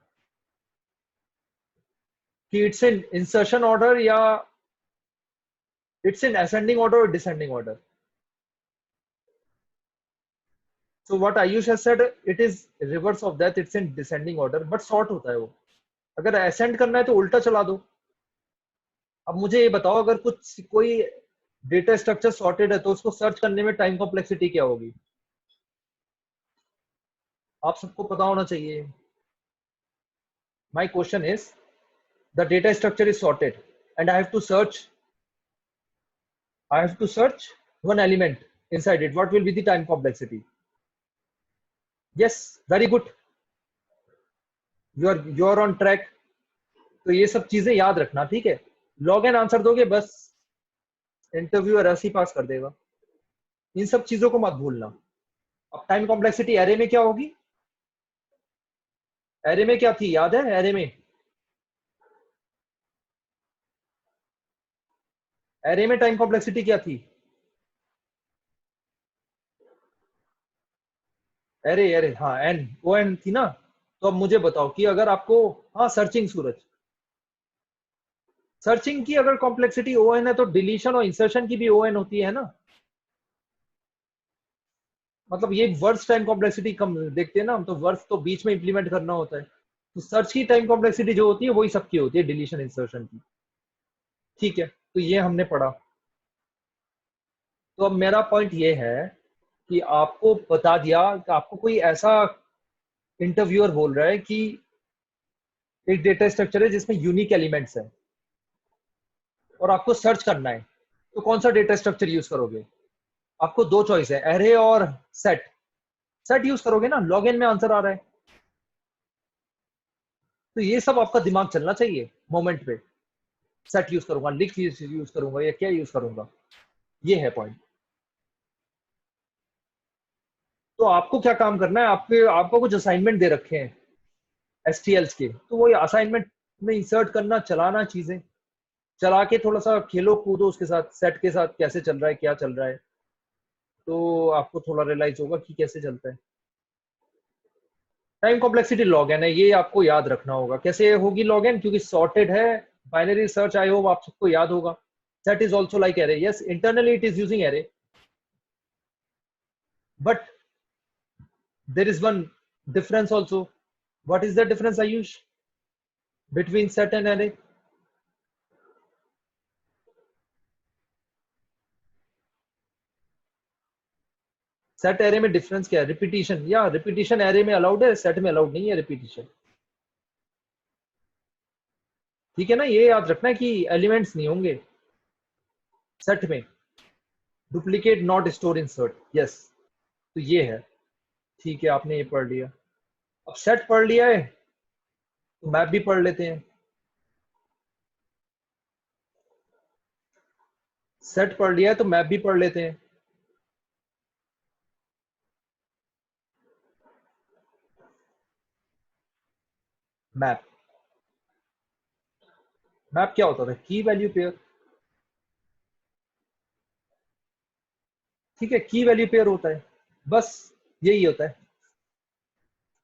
कि इट्स इन इंसर्शन ऑर्डर या इट्स इन असेंडिंग ऑर्डर और descending order. So what Ayush has said, it is reverse of that. It's in descending order, but sort होता है वो. अगर ascend करना है तो उल्टा चला दो. अब मुझे ये बताओ, अगर कुछ कोई डेटा स्ट्रक्चर सॉर्टेड है तो उसको सर्च करने में टाइम कॉम्प्लेक्सिटी क्या होगी? आप सबको पता होना चाहिए. My question is, the data structure is sorted and I have to search one element inside it. What will be the time complexity? Yes, very good. You are on track. तो ये सब चीजें याद रखना, ठीक है. लॉग एन आंसर दोगे बस इंटरव्यूअर ऐसे ही पास कर देगा. इन सब चीजों को मत भूलना. अब टाइम कॉम्प्लेक्सिटी एरे में क्या होगी? एरे में क्या थी, याद है? एरे में टाइम कॉम्प्लेक्सिटी क्या थी? एरे एरे हाँ, एन ओ एन थी ना. तो अब मुझे बताओ कि अगर आपको, हाँ सर्चिंग, सूरज, सर्चिंग की अगर कॉम्प्लेक्सिटी ओ एन है तो डिलीशन और इंसर्शन की भी ओ एन होती है ना. मतलब ये वर्ड्स टाइम कॉम्प्लेक्सिटी कम देखते हैं ना हम, तो वर्ड्स तो बीच में इंप्लीमेंट करना होता है. तो सर्च की टाइम कॉम्प्लेक्सिटी जो होती है वही सबकी होती है, डिलीशन इंसर्शन की. ठीक है, तो ये हमने पढ़ा. तो अब मेरा पॉइंट ये है कि आपको बता दिया कि आपको कोई ऐसा इंटरव्यूअर बोल रहा है कि एक डेटा स्ट्रक्चर है जिसमें यूनिक एलिमेंट्स है और आपको सर्च करना है, तो कौन सा डेटा स्ट्रक्चर यूज करोगे? आपको दो चॉइस है, एरे और सेट. सेट यूज करोगे ना, लॉगिन में आंसर आ रहा है. तो ये सब आपका दिमाग चलना चाहिए मोमेंट पे. सेट यूज करूंगा, लिस्ट यूज करूंगा, या क्या यूज करूंगा, ये है पॉइंट. तो आपको क्या काम करना है, आपको कुछ असाइनमेंट दे रखे हैं एसटीएल्स के, तो वो असाइनमेंट में इंसर्ट करना, चलाना, चीजें चला के थोड़ा सा खेलो कूदो उसके साथ, सेट के साथ कैसे चल रहा है, क्या चल रहा है, तो आपको थोड़ा रियलाइज होगा कि कैसे चलता है. टाइम कॉम्प्लेक्सिटी लॉग एन है, ये आपको याद रखना होगा. कैसे होगी लॉग एन? क्योंकि सॉर्टेड है. बाइनरी सर्च, आई होप आप सबको याद होगा. Set is also like array. Yes, internally it is using array, but there is one difference also. What is the difference, Ayush, between set and array? Set array में डिफरेंस क्या है? रिपीटिशन. या रिपीटिशन एरे में अलाउड है, सेट में अलाउड नहीं है रिपीटिशन. ठीक है ना, ये याद रखना है कि एलिमेंट्स नहीं होंगे सेट में. Duplicate not store in shirt. Yes, तो ये है. ठीक है, आपने ये पढ़ लिया. अब सेट पढ़ लिया है तो मैप भी पढ़ लेते हैं. सेट पढ़ लिया है तो मैप भी पढ़ लेते हैं. मैप. मैप क्या होता था? की वैल्यू पेयर. ठीक है, की वैल्यू पेयर होता है, बस यही होता है.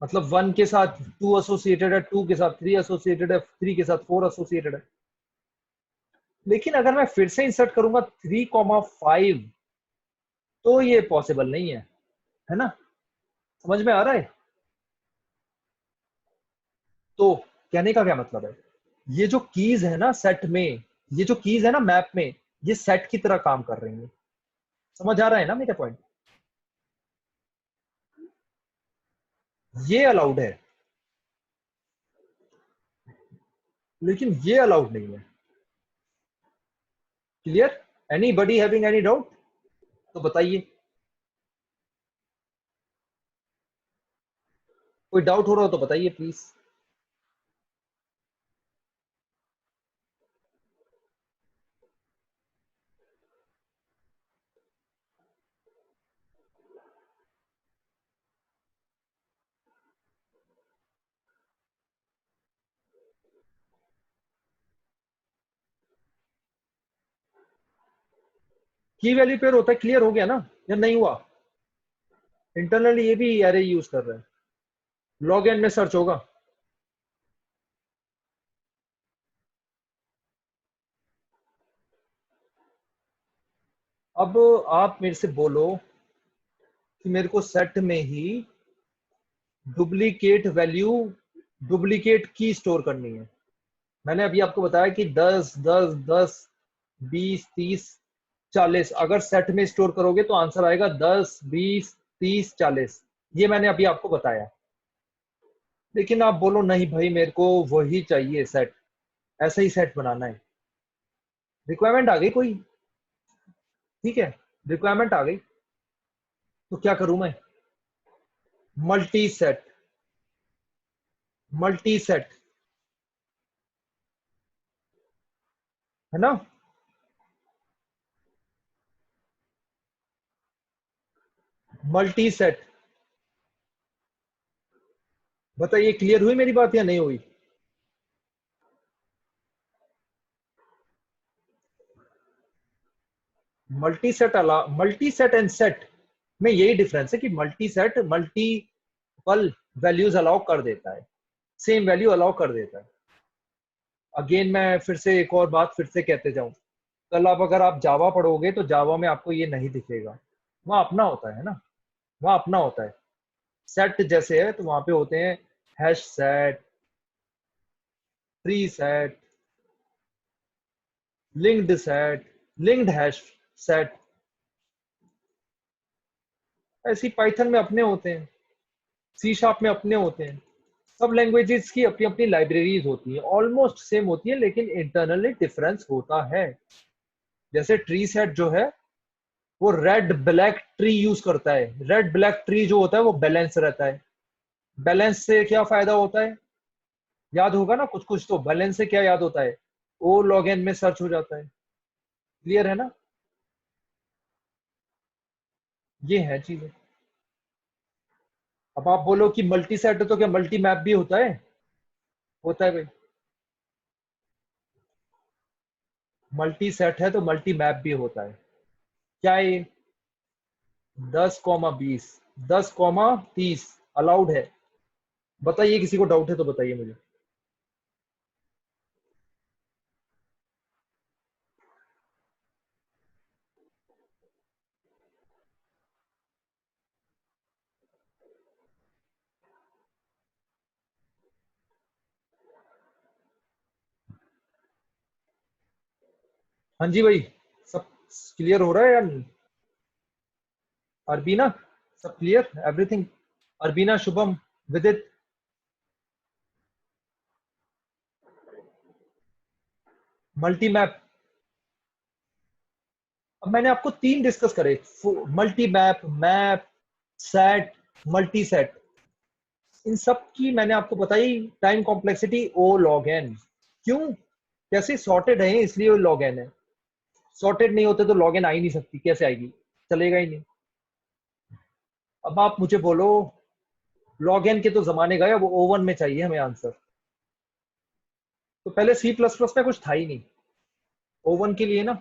मतलब वन के साथ टू एसोसिएटेड है, टू के साथ थ्री एसोसिएटेड है, थ्री के साथ फोर एसोसिएटेड है. लेकिन अगर मैं फिर से इंसर्ट करूंगा 3,5, तो ये पॉसिबल नहीं है ना? समझ में आ रहा है? तो कहने का क्या मतलब है, ये जो कीज है ना सेट में, ये जो कीज है ना मैप में, ये सेट की तरह काम कर रही है. समझ आ रहा है ना मेरा पॉइंट? ये अलाउड है, लेकिन ये अलाउड नहीं है. क्लियर? एनी बडी हैविंग एनी डाउट तो बताइए. कोई डाउट हो रहा हो तो बताइए प्लीज. की वैल्यू पेयर होता है, क्लियर हो गया ना, या नहीं हुआ? इंटरनली ये भी एरे यूज कर रहे हैं. लॉग एन में सर्च होगा. अब आप मेरे से बोलो कि मेरे को सेट में ही डुप्लीकेट वैल्यू, डुप्लीकेट की स्टोर करनी है। मैंने अभी आपको बताया कि 10 10 10 20 30 40, अगर सेट में स्टोर करोगे तो आंसर आएगा 10 20 30 40। ये मैंने अभी आपको बताया। लेकिन आप बोलो नहीं भाई मेरे को वही चाहिए सेट, ऐसा ही सेट बनाना है। रिक्वायरमेंट आ गई कोई, ठीक है, रिक्वायरमेंट आ गई, तो क्या करूं मैं? मल्टी सेट, मल्टी सेट, है ना? Multi set. बताइए क्लियर हुई मेरी बात या नहीं हुई? मल्टी सेट अला मल्टी सेट एंड सेट में यही डिफरेंस है कि multi set multiple values allow कर देता है, सेम वैल्यू अलाउ कर देता है। अगेन मैं फिर से एक और बात फिर से कहते जाऊं, कल आप अगर आप जावा पढ़ोगे तो जावा में आपको ये नहीं दिखेगा। वहाँ अपना होता है ना, वहाँ अपना होता है। सेट जैसे है तो वहां पे होते हैं hash set, tree set, linked set, linked hash set. ऐसी पाइथन में अपने होते हैं, सी शार्प में अपने होते हैं। सब लैंग्वेजेस की अपनी अपनी लाइब्रेरीज होती हैं, ऑलमोस्ट सेम होती है लेकिन इंटरनली डिफरेंस होता है। जैसे ट्री सेट जो है वो रेड ब्लैक ट्री यूज करता है। रेड ब्लैक ट्री जो होता है वो बैलेंस रहता है। बैलेंस से क्या फायदा होता है? याद होगा ना कुछ कुछ, तो बैलेंस से क्या याद होता है? ओ लॉग एन में सर्च हो जाता है। क्लियर है ना? ये है चीजें। अब आप बोलो कि मल्टी सेट है तो क्या मल्टी मैप भी होता है? होता है भाई। मल्टी सेट है तो मल्टी मैप भी होता है। क्या है? 10 20, 10 30 अलाउड है। बताइए, किसी को डाउट है तो बताइए मुझे। हाँ जी भाई, सब क्लियर हो रहा है या नहीं? अरबीना, सब क्लियर एवरीथिंग? अरबीना, शुभम, विदित। मल्टी मैप, अब मैंने आपको तीन डिस्कस करे, multi map, map, set, multi set. इन सब की मैंने आपको बताई time complexity O log N. क्यों? कैसे सॉर्टेड है इसलिए लॉग एन है। सॉर्टेड नहीं होते तो लॉग एन आ ही नहीं सकती, कैसे आएगी? चलेगा ही नहीं। अब आप मुझे बोलो, लॉग एन के तो जमाने गए, अब ओवन में चाहिए हमें आंसर। तो पहले सी प्लस प्लस में कुछ था ही नहीं ओवन के लिए ना।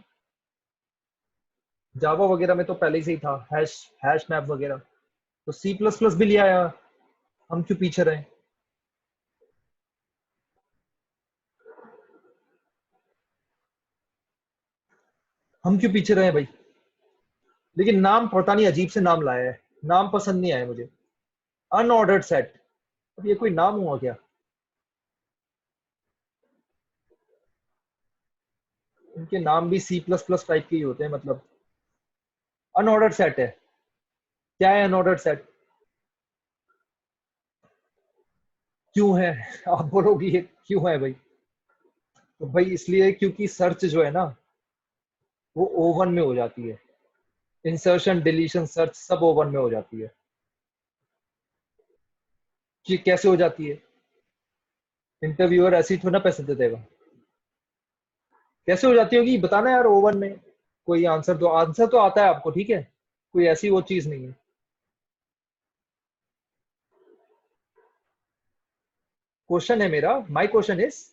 जावा वगैरह में तो पहले से ही था हैश, हैश मैप वगैरह। तो सी प्लस प्लस भी लिया आया। हम क्यों पीछे रहे? हम क्यों पीछे रहे भाई? लेकिन नाम पता नहीं अजीब से नाम लाया है, नाम पसंद नहीं आया मुझे। अनऑर्डर्ड सेट, अब ये कोई नाम हुआ क्या? इनके नाम भी सी प्लस प्लस टाइप के ही होते हैं मतलब। अनऑर्डर्ड सेट है। क्या है अनऑर्डर्ड सेट? क्यों है? आप बोलोगे ये क्यों है भाई? तो भाई इसलिए क्योंकि सर्च जो है ना वो ओवन में हो जाती है। इंसर्शन डिलीशन सर्च सब ओवन में हो जाती है। कि कैसे हो जाती है? इंटरव्यूअर ऐसे ही थोड़ा ना पैसे दे देगा। कैसे हो जाती होगी बताना यार ओवन में। कोई आंसर दो, आंसर तो आता है आपको, ठीक है, कोई ऐसी वो चीज नहीं है। क्वेश्चन है मेरा, my question is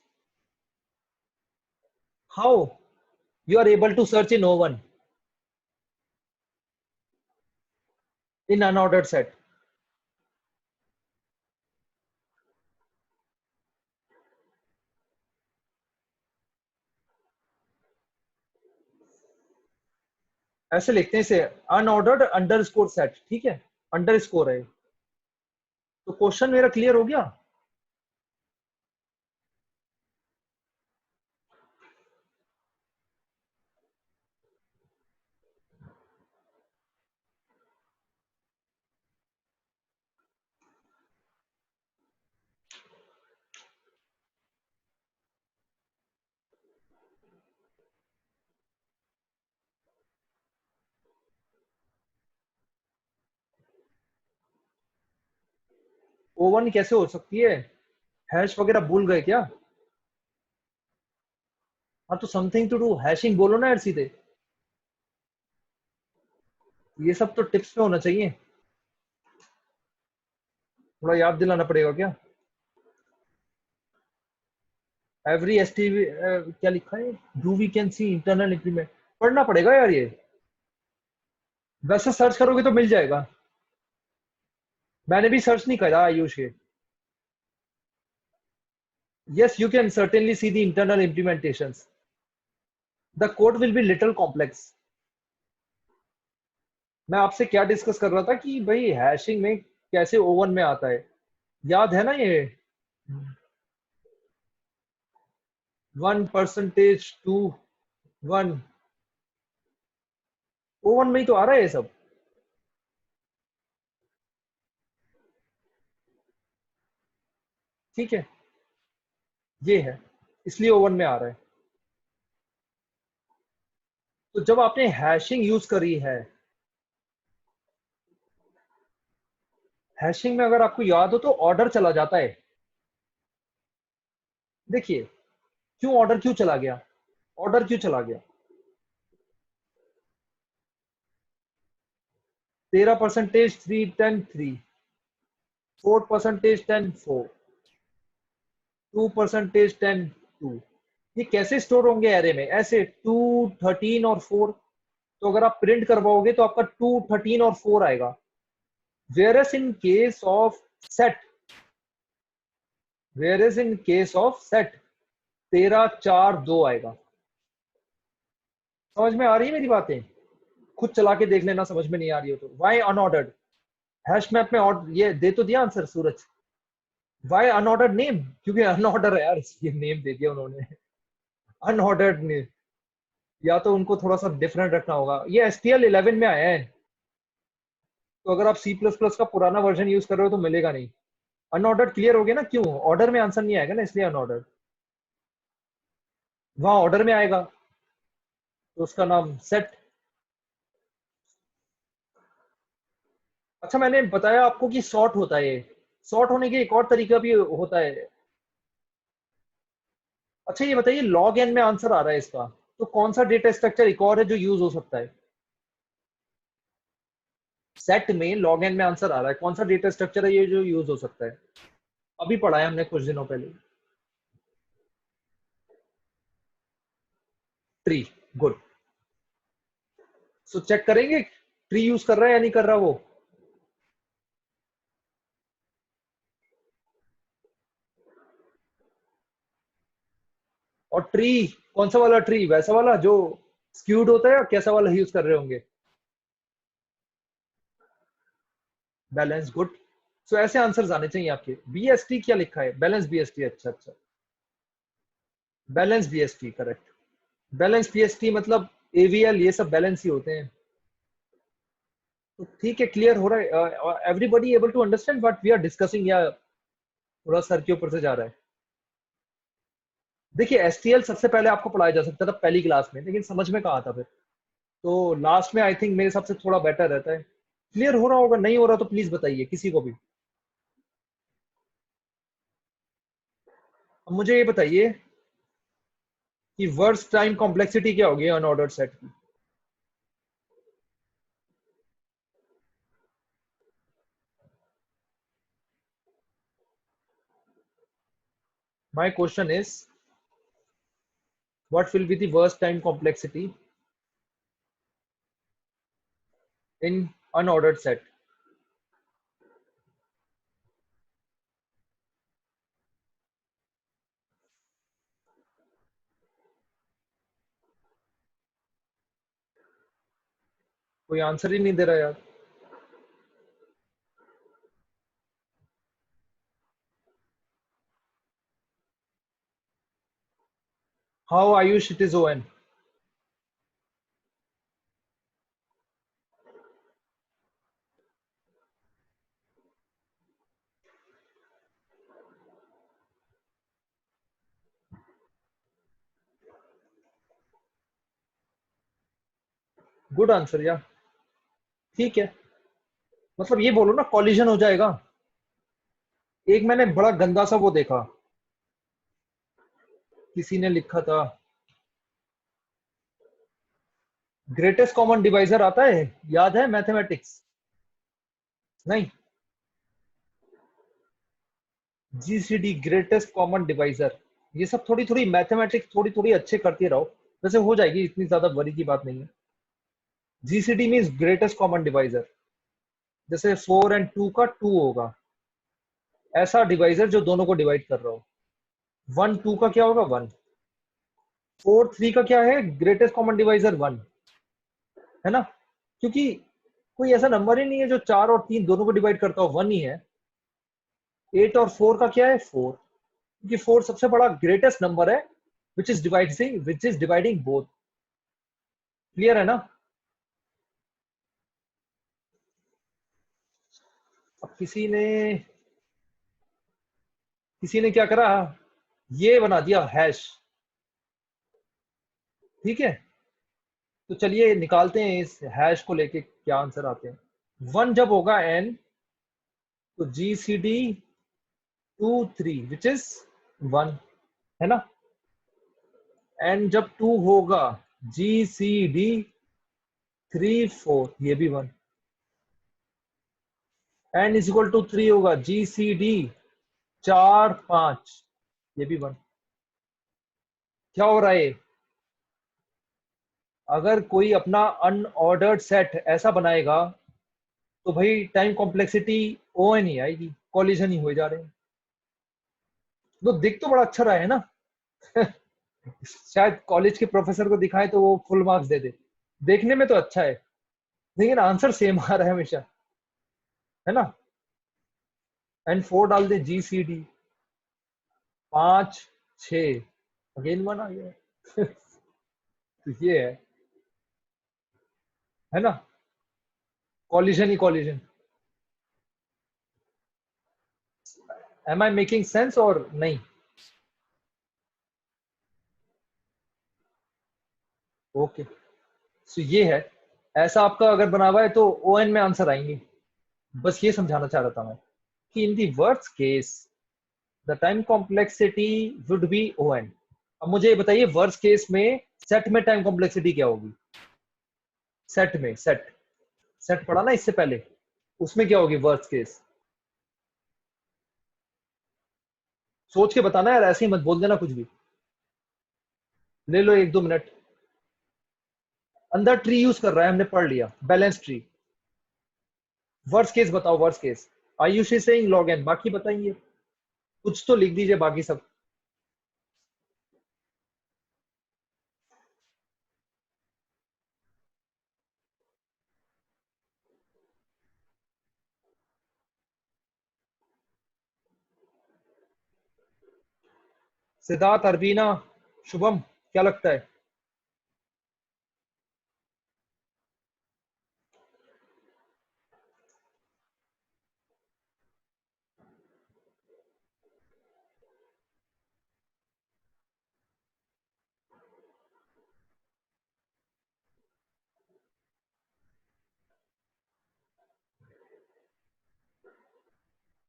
how you are able to search in O one in unordered set. ऐसे लिखते हैं इसे, अनऑर्डर्ड अंडरस्कोर सेट, ठीक है, अंडरस्कोर है। तो क्वेश्चन मेरा क्लियर हो गया। O1 कैसे हो सकती है? हैश वगैरह भूल गए क्या? हाँ तो समथिंग टू डू हैशिंग बोलो ना यार सीधे। ये सब तो टिप्स में होना चाहिए, थोड़ा याद दिलाना पड़ेगा क्या? एवरी एस टी क्या लिखा है? Do we can see internal implement, पढ़ना पड़ेगा यार ये। वैसे सर्च करोगे तो मिल जाएगा। मैंने भी सर्च नहीं करा आयुष ये। Yes, you can certainly see the internal implementations. The code will be little complex. मैं आपसे क्या डिस्कस कर रहा था कि भाई हैशिंग में कैसे ओवन में आता है, याद है ना ये? 1% 2 1 ओवन में ही तो आ रहा है ये सब। ठीक है, ये है, इसलिए ओवन में आ रहा है। तो जब आपने हैशिंग यूज करी है, हैशिंग में अगर आपको याद हो तो ऑर्डर चला जाता है। देखिए, क्यों ऑर्डर क्यों चला गया? ऑर्डर क्यों चला गया? 13% 3 10 3, 4% 10 4, 2% 10 2। ये कैसे स्टोर होंगे एरे में? ऐसे 2 13 और 4। तो अगर आप प्रिंट करवाओगे तो आपका 2 13 और 4 आएगा। Where in case of set, where in case of set 13 4 2 आएगा। समझ में आ रही है मेरी बातें? खुद चला के देख लेना, समझ में नहीं आ रही हो तो। Why unordered? हैश मैप में ऑर्डर ये दे तो दिया answer Suraj. Why unordered name? क्योंकि अनऑर्डर है यार, इसलिए नेम दे दिया उन्होंने। अनऑर्डर्ड नेम, या तो उनको थोड़ा सा डिफरेंट रखना होगा। ये STL 11 में आया है, तो अगर आप C++ का पुराना वर्जन यूज कर रहे हो तो मिलेगा नहीं। अनऑर्डर्ड क्लियर हो गया ना? क्यों ऑर्डर में आंसर नहीं आएगा ना, इसलिए अनऑर्डर्ड। वहां ऑर्डर में आएगा तो उसका नाम सेट। अच्छा, मैंने बताया आपको कि सॉर्ट होता है। सॉर्ट होने के एक और तरीका भी होता है। अच्छा ये बताइए, लॉग एन में आंसर आ रहा है इसका, तो कौन सा डेटा स्ट्रक्चर एक और है जो यूज हो सकता है? सेट में लॉग एन में आंसर आ रहा है, कौन सा डेटा स्ट्रक्चर है ये जो यूज हो सकता है? अभी पढ़ा है हमने कुछ दिनों पहले। Tree, good. सो चेक करेंगे ट्री यूज कर रहा है या नहीं कर रहा वो। और ट्री, कौन सा वाला ट्री? वैसा वाला जो स्क्यूड होता है या कैसा वाला यूज कर रहे होंगे? Balance, good. सो ऐसे आंसर्स आने चाहिए आपके। BST क्या लिखा है? बैलेंस BST, अच्छा अच्छा। Balance BST correct. Balance BST मतलब AVL, ये सब बैलेंस ही होते हैं। तो ठीक है, क्लियर हो रहा है? Everybody able to understand what we are discussing, या थोड़ा सर के ऊपर से जा रहा है? देखिए, STL सबसे पहले आपको पढ़ाया जा सकता था पहली क्लास में, लेकिन समझ में कहा था फिर। तो लास्ट में आई थिंक मेरे हिसाब से थोड़ा बेटर रहता है। क्लियर हो रहा होगा, नहीं हो रहा तो प्लीज बताइए किसी को भी। अब मुझे ये बताइए कि वर्स्ट टाइम कॉम्प्लेक्सिटी क्या होगी अनऑर्डर्ड सेट की? My question is, what will be the worst time complexity in unordered set? कोई आंसर ही नहीं दे रहा यार। How Ayush it is ON? Good answer या। ठीक है, मतलब ये बोलो ना कॉलिजन हो जाएगा। एक मैंने बड़ा गंदा सा वो देखा, किसी ने लिखा था ग्रेटेस्ट कॉमन डिवाइजर आता है, याद है मैथमेटिक्स? नहीं, GCD ग्रेटेस्ट कॉमन डिवाइजर। ये सब थोड़ी थोड़ी मैथमेटिक्स थोड़ी थोड़ी अच्छे करते रहो, वैसे हो जाएगी, इतनी ज्यादा वरी की बात नहीं है। GCD means greatest common divisor. जैसे 4 और 2 का 2 होगा, ऐसा डिवाइजर जो दोनों को डिवाइड कर रहा हो। 1 2 का क्या होगा 1। 4 3 का क्या है ग्रेटेस्ट कॉमन डिवाइजर 1, है ना? क्योंकि कोई ऐसा नंबर ही नहीं है जो 4 और 3 दोनों को डिवाइड करता हो, 1 ही है। 8 और 4 का क्या है 4, क्योंकि 4 सबसे बड़ा ग्रेटेस्ट नंबर है which is dividing both. Clear है ना? अब किसी ने क्या करा, ये बना दिया हैश। ठीक है, तो चलिए निकालते हैं इस हैश को लेके क्या आंसर आते हैं। 1 जब होगा n, तो GCD 2 3 विच इज 1, है ना? n जब 2 होगा GCD 3 4, ये भी 1। n इज इक्वल टू 3 होगा GCD 4 5, ये भी 1। क्या हो रहा है? अगर कोई अपना अनऑर्डर्ड सेट ऐसा बनाएगा तो भाई टाइम कॉम्प्लेक्सिटी ON ही आएगी, कॉलिजन ही हो जा रहे हैं। तो दिख तो बड़ा अच्छा रहा है ना। शायद कॉलेज के प्रोफेसर को दिखाए तो वो फुल मार्क्स दे दे। देखने में तो अच्छा है, लेकिन आंसर सेम आ रहा है हमेशा, है ना? n4 डाल दे GCD 5 6, अगेन 1 आ गया। तो ये है ना, कॉलिजन ही collision. Am I making sense और नहीं? ओके, सो ये है। ऐसा आपका अगर बना हुआ है तो ON में आंसर आएंगे। बस ये समझाना चाह रहा था मैं कि in the worst case the time complexity would be ON। अब मुझे ये बताइए वर्स्ट केस में सेट में टाइम कॉम्प्लेक्सिटी क्या होगी? सेट में, सेट सेट पढ़ा ना इससे पहले, उसमें क्या होगी वर्स्ट केस? सोच के बताना यार, ऐसे ही मत बोल देना कुछ भी। ले लो 1 2 मिनट। अंदर ट्री यूज कर रहा है, हमने पढ़ लिया बैलेंस ट्री। वर्स्ट केस बताओ, worst case. Ayush is saying log n, बाकी बताइए, कुछ तो लिख दीजिए बाकी सब। सिद्धार्थ, अरबीना, शुभम, क्या लगता है?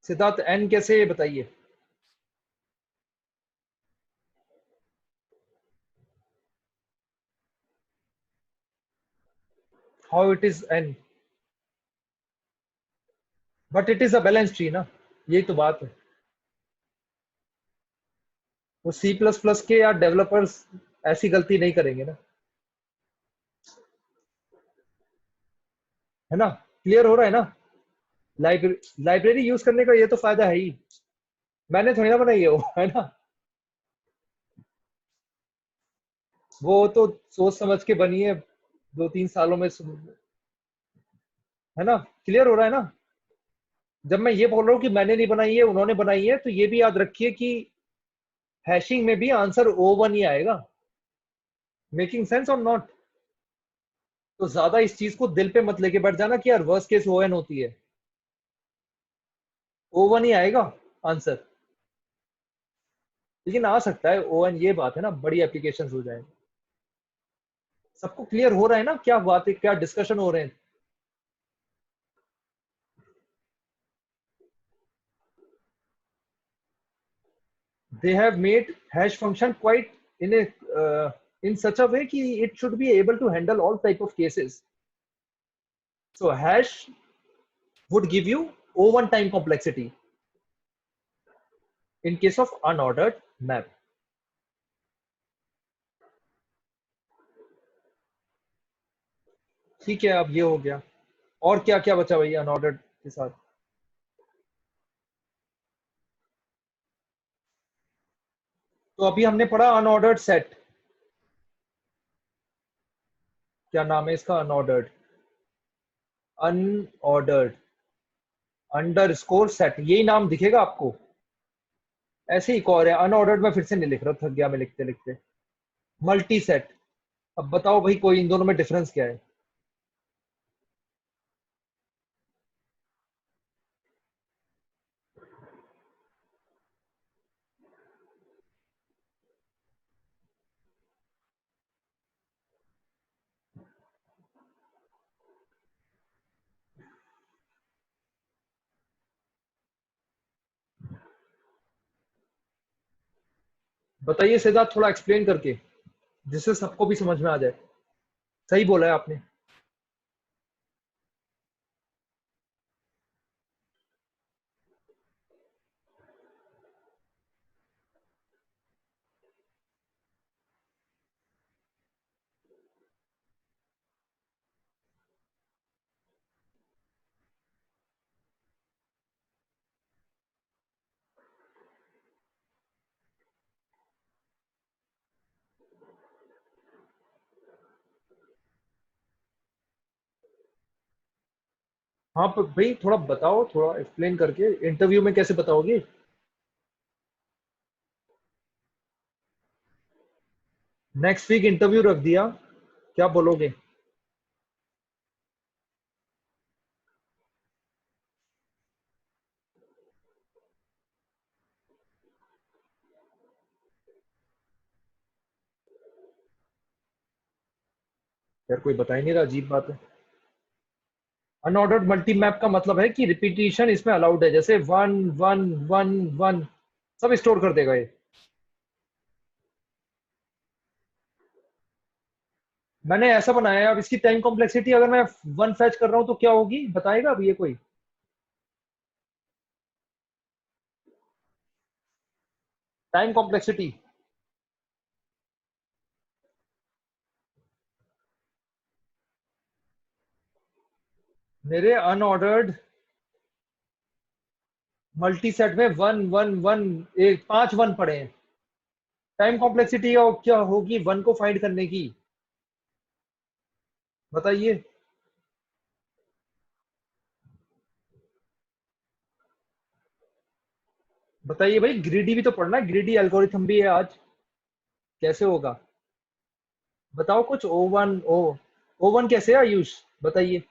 सिद्धार्थ एन कैसे बताइए? How it is an, but it is a balance tree ना, यही तो बात है। वो C++ के या डेवलपर्स ऐसी गलती नहीं करेंगे ना, है ना? क्लियर हो रहा है ना? लाइब्रेरी यूज करने का ये तो फायदा है ही। मैंने थोड़ी ना बनाई है वो, है ना? वो तो सोच समझ के बनी है, 2 3 सालों में है ना, क्लियर हो रहा है ना। जब मैं ये बोल रहा हूँ कि मैंने नहीं बनाई है उन्होंने बनाई है, तो ये भी याद रखिए कि हैशिंग में भी आंसर O1 ही आएगा। मेकिंग सेंस और नॉट। तो ज्यादा इस चीज को दिल पे मत लेके बैठ जाना कि यार वर्स्ट केस ON होती है, O1 ही आएगा आंसर। लेकिन आ सकता है ON, ये बात है ना, बड़ी एप्लीकेशंस हो जाए। सबको क्लियर हो रहा है ना, क्या बात है, क्या डिस्कशन हो रहे हैं। They have made hash function quite in a in such a way कि it should be able to handle all type of cases. So hash would give you O1 time complexity in case of unordered map. ठीक है, अब ये हो गया। और क्या क्या बचा भैया अनऑर्डर्ड के साथ। तो अभी हमने पढ़ा अनऑर्डर्ड सेट। क्या नाम है इसका, अनऑर्डर्ड, अनऑर्डर्ड अंडरस्कोर सेट, यही नाम दिखेगा आपको। ऐसे ही एक और है अनऑर्डर्ड, मैं फिर से नहीं लिख रहा, थक गया मैं लिखते लिखते। Multi set. अब बताओ भाई कोई इन दोनों में डिफरेंस क्या है। बताइए सिद्धार्थ, थोड़ा एक्सप्लेन करके, जिससे सबको भी समझ में आ जाए। सही बोला है आपने। हाँ पर भाई थोड़ा बताओ, थोड़ा एक्सप्लेन करके, इंटरव्यू में कैसे बताओगे। नेक्स्ट वीक इंटरव्यू रख दिया, क्या बोलोगे। यार कोई बता ही नहीं रहा, अजीब बात है। अनऑर्डर्ड मल्टी मैप का मतलब है कि रिपीटिशन इसमें अलाउड है, जैसे वन वन वन वन सब स्टोर कर देगा ये। मैंने ऐसा बनाया है, अब इसकी टाइम कॉम्प्लेक्सिटी अगर मैं वन फैच कर रहा हूँ तो क्या होगी बताएगा अब ये कोई। टाइम कॉम्प्लेक्सिटी मेरे अनऑर्डर्ड मल्टी सेट में वन वन वन, एक 5 1 पड़े हैं। टाइम कॉम्प्लेक्सिटी क्या होगी वन को फाइंड करने की, बताइए। बताइए भाई, ग्रीडी भी तो पढ़ना है, ग्रीडी एल्गोरिथम भी है आज। कैसे होगा बताओ कुछ। O1 कैसे है आयुष, बताइए।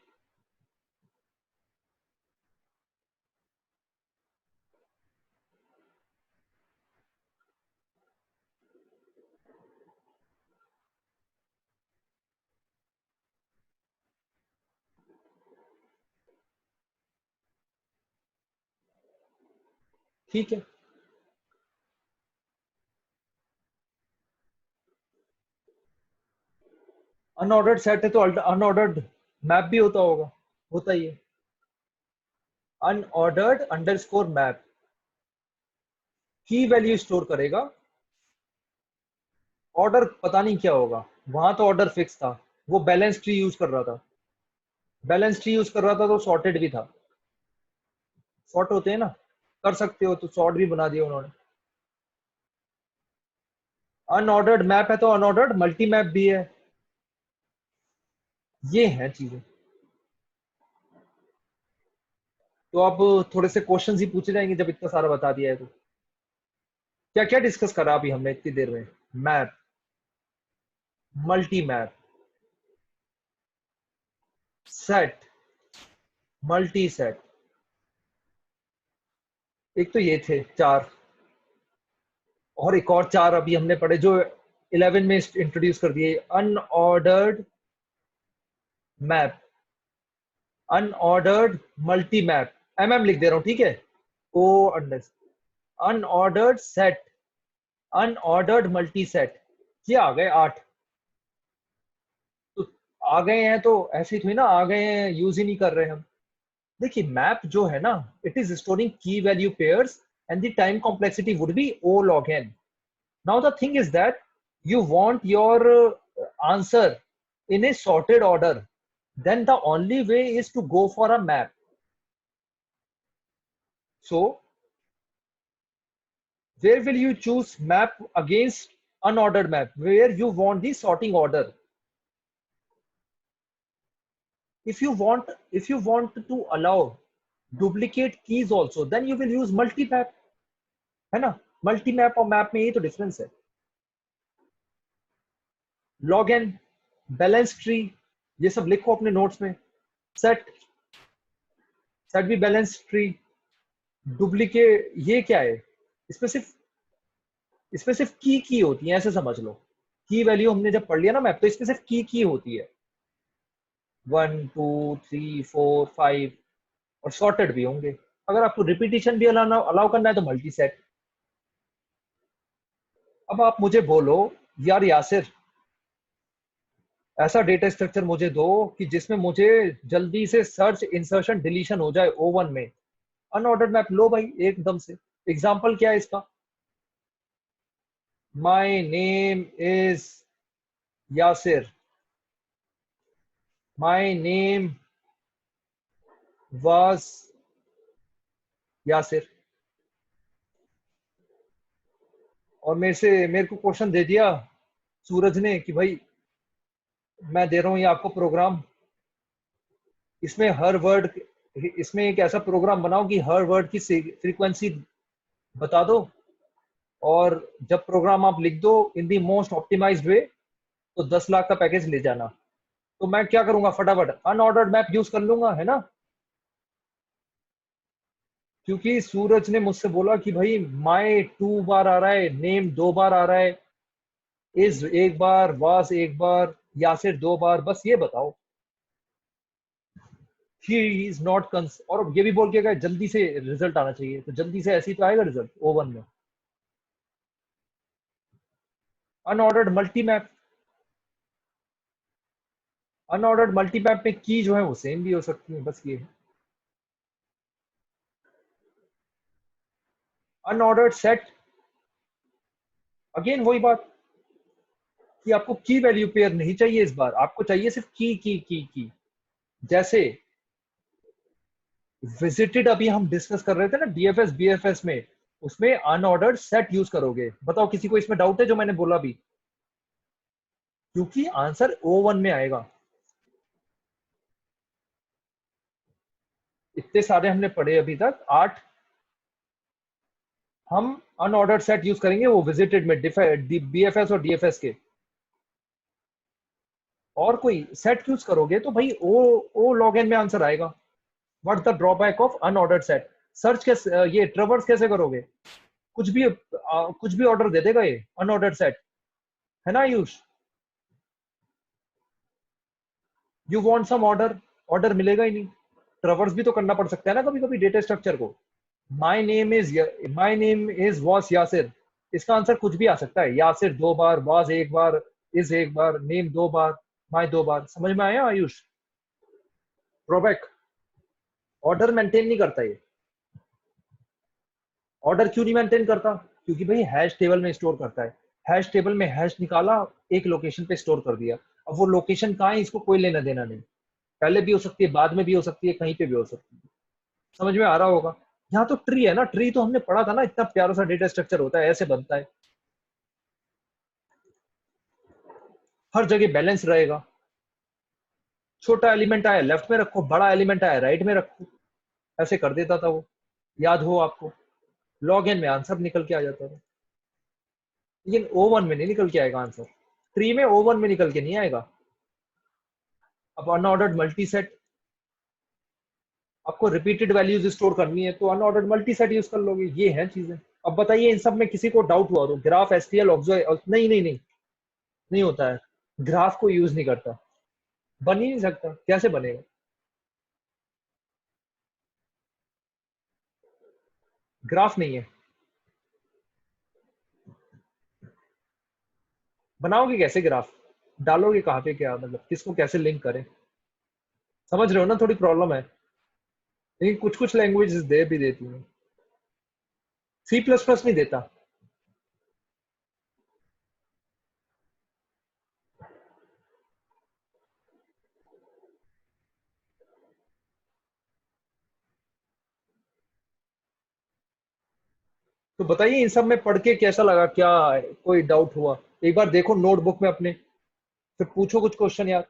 ठीक है, अनऑर्डर्ड सेट है तो अनऑर्डर्ड मैप भी होता होगा, होता ही है। अनऑर्डर्ड अंडरस्कोर मैप की वैल्यू स्टोर करेगा, ऑर्डर पता नहीं क्या होगा। वहां तो ऑर्डर फिक्स था, वो बैलेंस ट्री यूज कर रहा था। बैलेंस ट्री यूज कर रहा था तो सॉर्टेड भी था। सॉर्ट होते हैं ना, कर सकते हो, तो सॉर्ट भी बना दिया उन्होंने। अनऑर्डर्ड मैप है तो अनऑर्डर्ड मल्टी मैप भी है, ये है चीजें। तो अब थोड़े से क्वेश्चंस ही पूछे जाएंगे जब इतना सारा बता दिया है तो। क्या क्या डिस्कस करा अभी हमने इतनी देर में? Map, multi map, set, multi set, एक तो ये थे चार, और एक और चार अभी हमने पढ़े जो 11 में इंट्रोड्यूस कर दिए। Unordered map, unordered multi map, MM लिख दे रहा हूं, ठीक है? Oh under, unordered set, unordered multi set, ये आ गए 8। तो आ गए हैं तो ऐसे ही थोड़ी ना आ गए हैं, यूज ही नहीं कर रहे हम। देखिए मैप जो है ना, it is storing key value pairs and the time complexity would be O log n. Now the thing is that you want your answer in a sorted order, then the only way is to go for a map. So where will you choose map against unordered map, where you want the sorting order? If you want to allow duplicate keys also, then you will use multi map, है ना? मल्टी मैप और मैप में यही तो डिफरेंस है। लॉग एन, बैलेंस ट्री, ये सब लिखो अपने नोट्स में। सेट, सेट भी बैलेंस ट्री। डुप्लीकेट ये क्या है? इसमें सिर्फ की होती है, ऐसे समझ लो। की वैल्यू हमने जब पढ़ लिया ना मैप, तो इसमें सिर्फ की होती है, 1 2 3 4 5, और सॉर्टेड भी होंगे। अगर आपको रिपीटिशन भी अलाउ करना है तो मल्टी सेट। अब आप मुझे बोलो यार यासिर, ऐसा डेटा स्ट्रक्चर मुझे दो कि जिसमें मुझे जल्दी से सर्च इंसर्शन डिलीशन हो जाए O1 में। अनऑर्डर्ड मैप लो भाई एकदम से। एग्जांपल क्या है इसका? My name is Yasir, my name was Yasir, और मेरे को क्वेश्चन दे दिया सूरज ने कि भाई मैं दे रहा हूं ये आपको प्रोग्राम, इसमें हर वर्ड, इसमें एक ऐसा प्रोग्राम बनाओ कि हर वर्ड की फ्रीक्वेंसी बता दो, और जब प्रोग्राम आप लिख दो इन दी मोस्ट ऑप्टिमाइज्ड वे तो 10 लाख का पैकेज ले जाना। तो मैं क्या करूंगा, फटाफट अनऑर्डर्ड मैप यूज कर लूंगा, है ना? क्योंकि सूरज ने मुझसे बोला कि भाई माय 2 बार आ रहा है, नेम 2 बार आ रहा है, इज एक बार, वास एक बार, यासिर 2 बार, बस ये बताओ। ही इज नॉट कंस, और ये भी बोल के गए जल्दी से रिजल्ट आना चाहिए, तो जल्दी से ऐसे ही तो आएगा रिजल्ट O1 में। Unordered multi map, unordered multi map में की जो है वो सेम भी हो सकती है, बस ये। अनऑर्डर्ड सेट, अगेन वही बात कि आपको की वैल्यू पेयर नहीं चाहिए इस बार, आपको चाहिए सिर्फ की। जैसे विजिटेड अभी हम डिस्कस कर रहे थे ना डीएफएस बीएफएस में, उसमें अनऑर्डर्ड सेट यूज करोगे। बताओ किसी को इसमें डाउट है जो मैंने बोला भी? क्योंकि आंसर O1 में आएगा। इतने सारे हमने पढ़े अभी तक 8, हम अनऑर्डर्ड सेट यूज करेंगे वो विजिटेड में बीएफएस और डीएफएस के। और कोई सेट यूज करोगे तो भाई ओ लॉग एन में आंसर आएगा। What the drawback of unordered set? Search कैसे, ये ट्रेवर्स कैसे करोगे? कुछ भी ऑर्डर दे देगा ये अनऑर्डर्ड सेट, है ना Ayush? You want some order, order मिलेगा ही नहीं। ट्रेवर्स भी तो करना पड़ सकता है ना कभी कभी डेटा स्ट्रक्चर को। My name is was Yasir, इसका आंसर कुछ भी आ सकता है। यासिर 2 बार, वाज एक बार, इज एक बार, नेम 2 बार, माय 2 बार। समझ में आया आयुष? ड्रॉबैक, ऑर्डर मेंटेन नहीं करता ये। ऑर्डर क्यों नहीं मेंटेन करता? क्योंकि भाई हैश टेबल में स्टोर करता है। हैश टेबल में हैश निकाला, एक लोकेशन पे स्टोर कर दिया। अब वो लोकेशन कहाँ है इसको कोई लेना देना नहीं। पहले भी हो सकती है, बाद में भी हो सकती है, कहीं पे भी हो सकती है। समझ में आ रहा होगा? यहाँ तो ट्री है ना, ट्री तो हमने पढ़ा था ना, इतना प्यारा सा डेटा स्ट्रक्चर होता है, ऐसे बनता है। हर जगह बैलेंस रहेगा। छोटा एलिमेंट आया लेफ्ट में रखो, बड़ा एलिमेंट आया राइट में रखो। ऐसे कर देता था वो, याद हो आपको। लॉग एन में आंसर निकल के आ जाता था, लेकिन O1 में नहीं निकल के आएगा आंसर, ट्री में O1 में निकल के नहीं आएगा। अब अनऑर्डर्ड मल्टी सेट, आपको रिपीटेड वैल्यूज स्टोर करनी है तो अनऑर्डर्ड मल्टी सेट यूज कर लोगे। ये है चीजें। अब बताइए इन सब में किसी को डाउट हुआ तो, ग्राफ, एसटीएल, ऑब्जो, नहीं नहीं नहीं, नहीं होता है। ग्राफ को यूज नहीं करता, बन ही नहीं सकता, कैसे बनेगा? ग्राफ नहीं है, बनाओगे कैसे ग्राफ? डालोगे कहाँ पे, क्या मतलब किसको कैसे लिंक करें? समझ रहे हो ना, थोड़ी प्रॉब्लम है। लेकिन कुछ कुछ लैंग्वेजेस दे भी देती हैं, सी प्लस प्लस नहीं देता। तो बताइए इन सब में पढ़ के कैसा लगा, क्या कोई डाउट हुआ? एक बार देखो नोटबुक में अपने, फिर पूछो कुछ क्वेश्चन यार।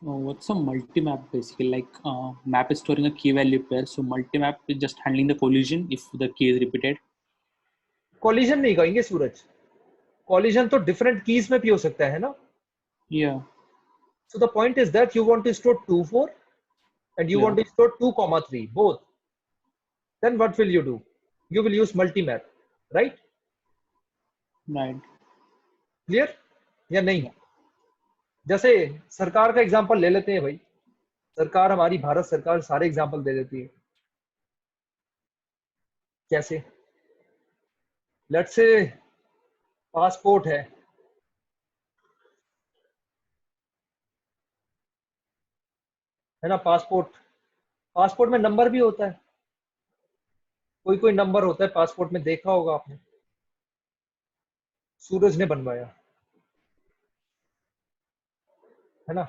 What's a multi-map basically? Like map is storing a key value pair. So multi-map is just handling the collision if the key is repeated. Collision नहीं कहेंगे सूरज, कॉलिजन तो डिफरेंट कीज में भी हो सकता है ना। Yeah, so the point is that you want to store 2 4 and you yeah, want to store 2 comma 3 both, then what will you do? You will use multi-map, right? right. Clear या नहीं? Yeah. जैसे सरकार का एग्जांपल ले लेते हैं भाई, सरकार हमारी भारत सरकार सारे एग्जांपल दे देती है। कैसे? लेट्स से पासपोर्ट है ना, पासपोर्ट, पासपोर्ट में नंबर भी होता है, कोई कोई नंबर होता है पासपोर्ट में, देखा होगा आपने। सूरज ने बनवाया, है ना।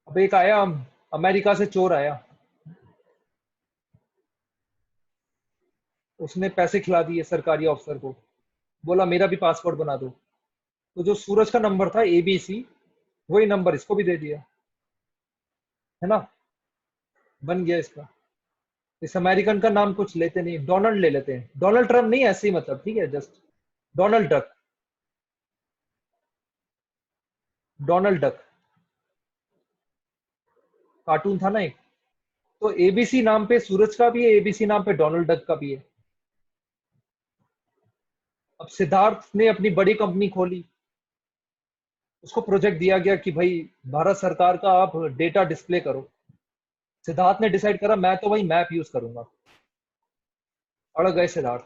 अब एक आया, अमेरिका से चोर आया, उसने पैसे खिला दिए सरकारी अफसर को, बोला मेरा भी पासपोर्ट बना दो। तो जो सूरज का नंबर था ABC, वही नंबर इसको भी दे दिया, है ना, बन गया इसका। इस अमेरिकन का नाम कुछ लेते नहीं, डोनाल्ड ले लेते हैं, डोनाल्ड ट्रम्प नहीं, ऐसे ही मतलब, ठीक है, just Donald duck, Donald duck cartoon था ना एक। तो ABC नाम पे सूरज का भी है, ABC नाम पे डोनाल्ड डक का भी है। अब सिद्धार्थ ने अपनी बड़ी कंपनी खोली, उसको प्रोजेक्ट दिया गया कि भाई भारत सरकार का आप डेटा डिस्प्ले करो। सिद्धार्थ ने डिसाइड करा मैं तो भाई मैप यूज करूंगा, अड़ गए सिद्धार्थ,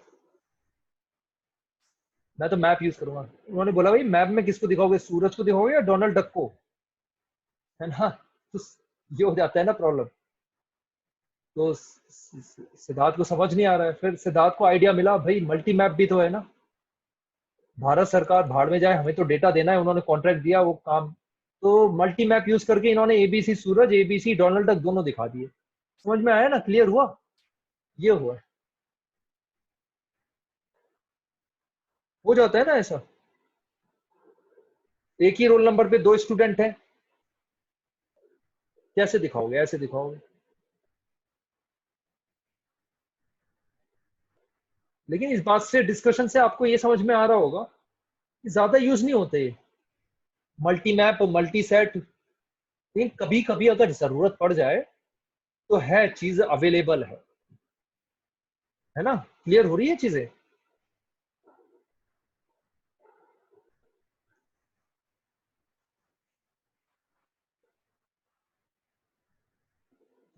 मैं तो मैप यूज करूंगा। उन्होंने बोला भाई मैप में किसको दिखाओगे, सूरज को दिखाओगे या डोनाल्ड डक को, है ना। तो ये हो जाता है ना प्रॉब्लम। तो सिद्धार्थ को समझ नहीं आ रहा है, फिर सिद्धार्थ को आइडिया मिला भाई मल्टी मैप भी तो है ना, भारत सरकार भाड़ में जाए, हमें तो डेटा देना है, उन्होंने कॉन्ट्रैक्ट दिया वो काम। तो मल्टी मैप यूज करके इन्होंने ABC सूरज, ABC डोनाल्ड डक दोनों दिखा दिए। समझ में आया ना, क्लियर हुआ? ये हुआ है। हो जाता है ना ऐसा, एक ही रोल नंबर पे 2 स्टूडेंट हैं, कैसे दिखाओगे, ऐसे दिखाओगे। लेकिन इस बात से, डिस्कशन से आपको ये समझ में आ रहा होगा कि ज्यादा यूज नहीं होते मल्टी मैप, मल्टी सेट, लेकिन कभी कभी अगर जरूरत पड़ जाए तो है, चीज अवेलेबल है ना। क्लियर हो रही है चीजें?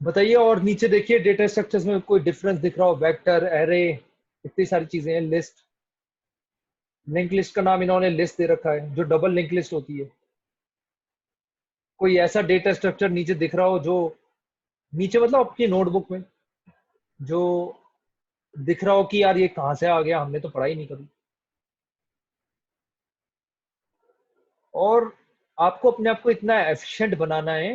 बताइए, और नीचे देखिए डेटा स्ट्रक्चर्स में कोई डिफरेंस दिख रहा हो, वेक्टर, एरे, इतनी सारी चीजें हैं, लिस्ट, लिंक लिस्ट का नाम इन्होंने लिस्ट दे रखा है, जो डबल लिंक लिस्ट होती है। कोई ऐसा डेटा स्ट्रक्चर नीचे दिख रहा हो जो, नीचे मतलब आपकी नोटबुक में, जो दिख रहा हो कि यार ये कहाँ से आ गया, हमने तो पढ़ा ही नहीं कभी। और आपको अपने आप को इतना एफिशिएंट बनाना है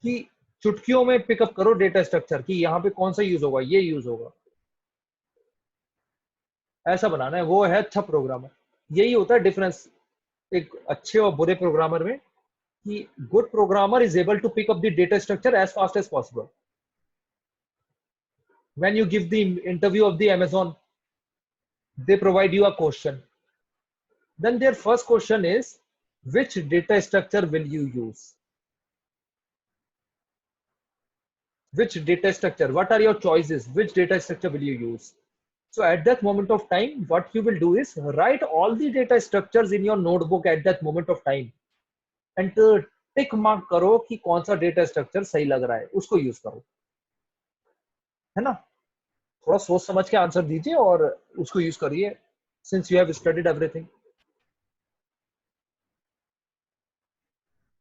कि चुटकियों में पिकअप करो डेटा स्ट्रक्चर की, यहाँ पे कौन सा यूज होगा, ये यूज होगा, ऐसा बनाना है। वो है अच्छा प्रोग्रामर। यही होता है डिफरेंस एक अच्छे और बुरे प्रोग्रामर में, कि good programmer is able to pick up the data structure as fast as possible. When you give the interview of the Amazon, they provide you a question. Then their first question is, which data structure will you use? Which data structure? What are your choices? Which data structure will you use? So at that moment of time, what you will do is write all the data structures in your notebook at that moment of time and tick mark करो कि कौन सा डेटा स्ट्रक्चर सही लग रहा है, उसको यूज करो, है ना? थोड़ा सोच समझ के आंसर दीजिए और उसको यूज करिए, since you have studied everything.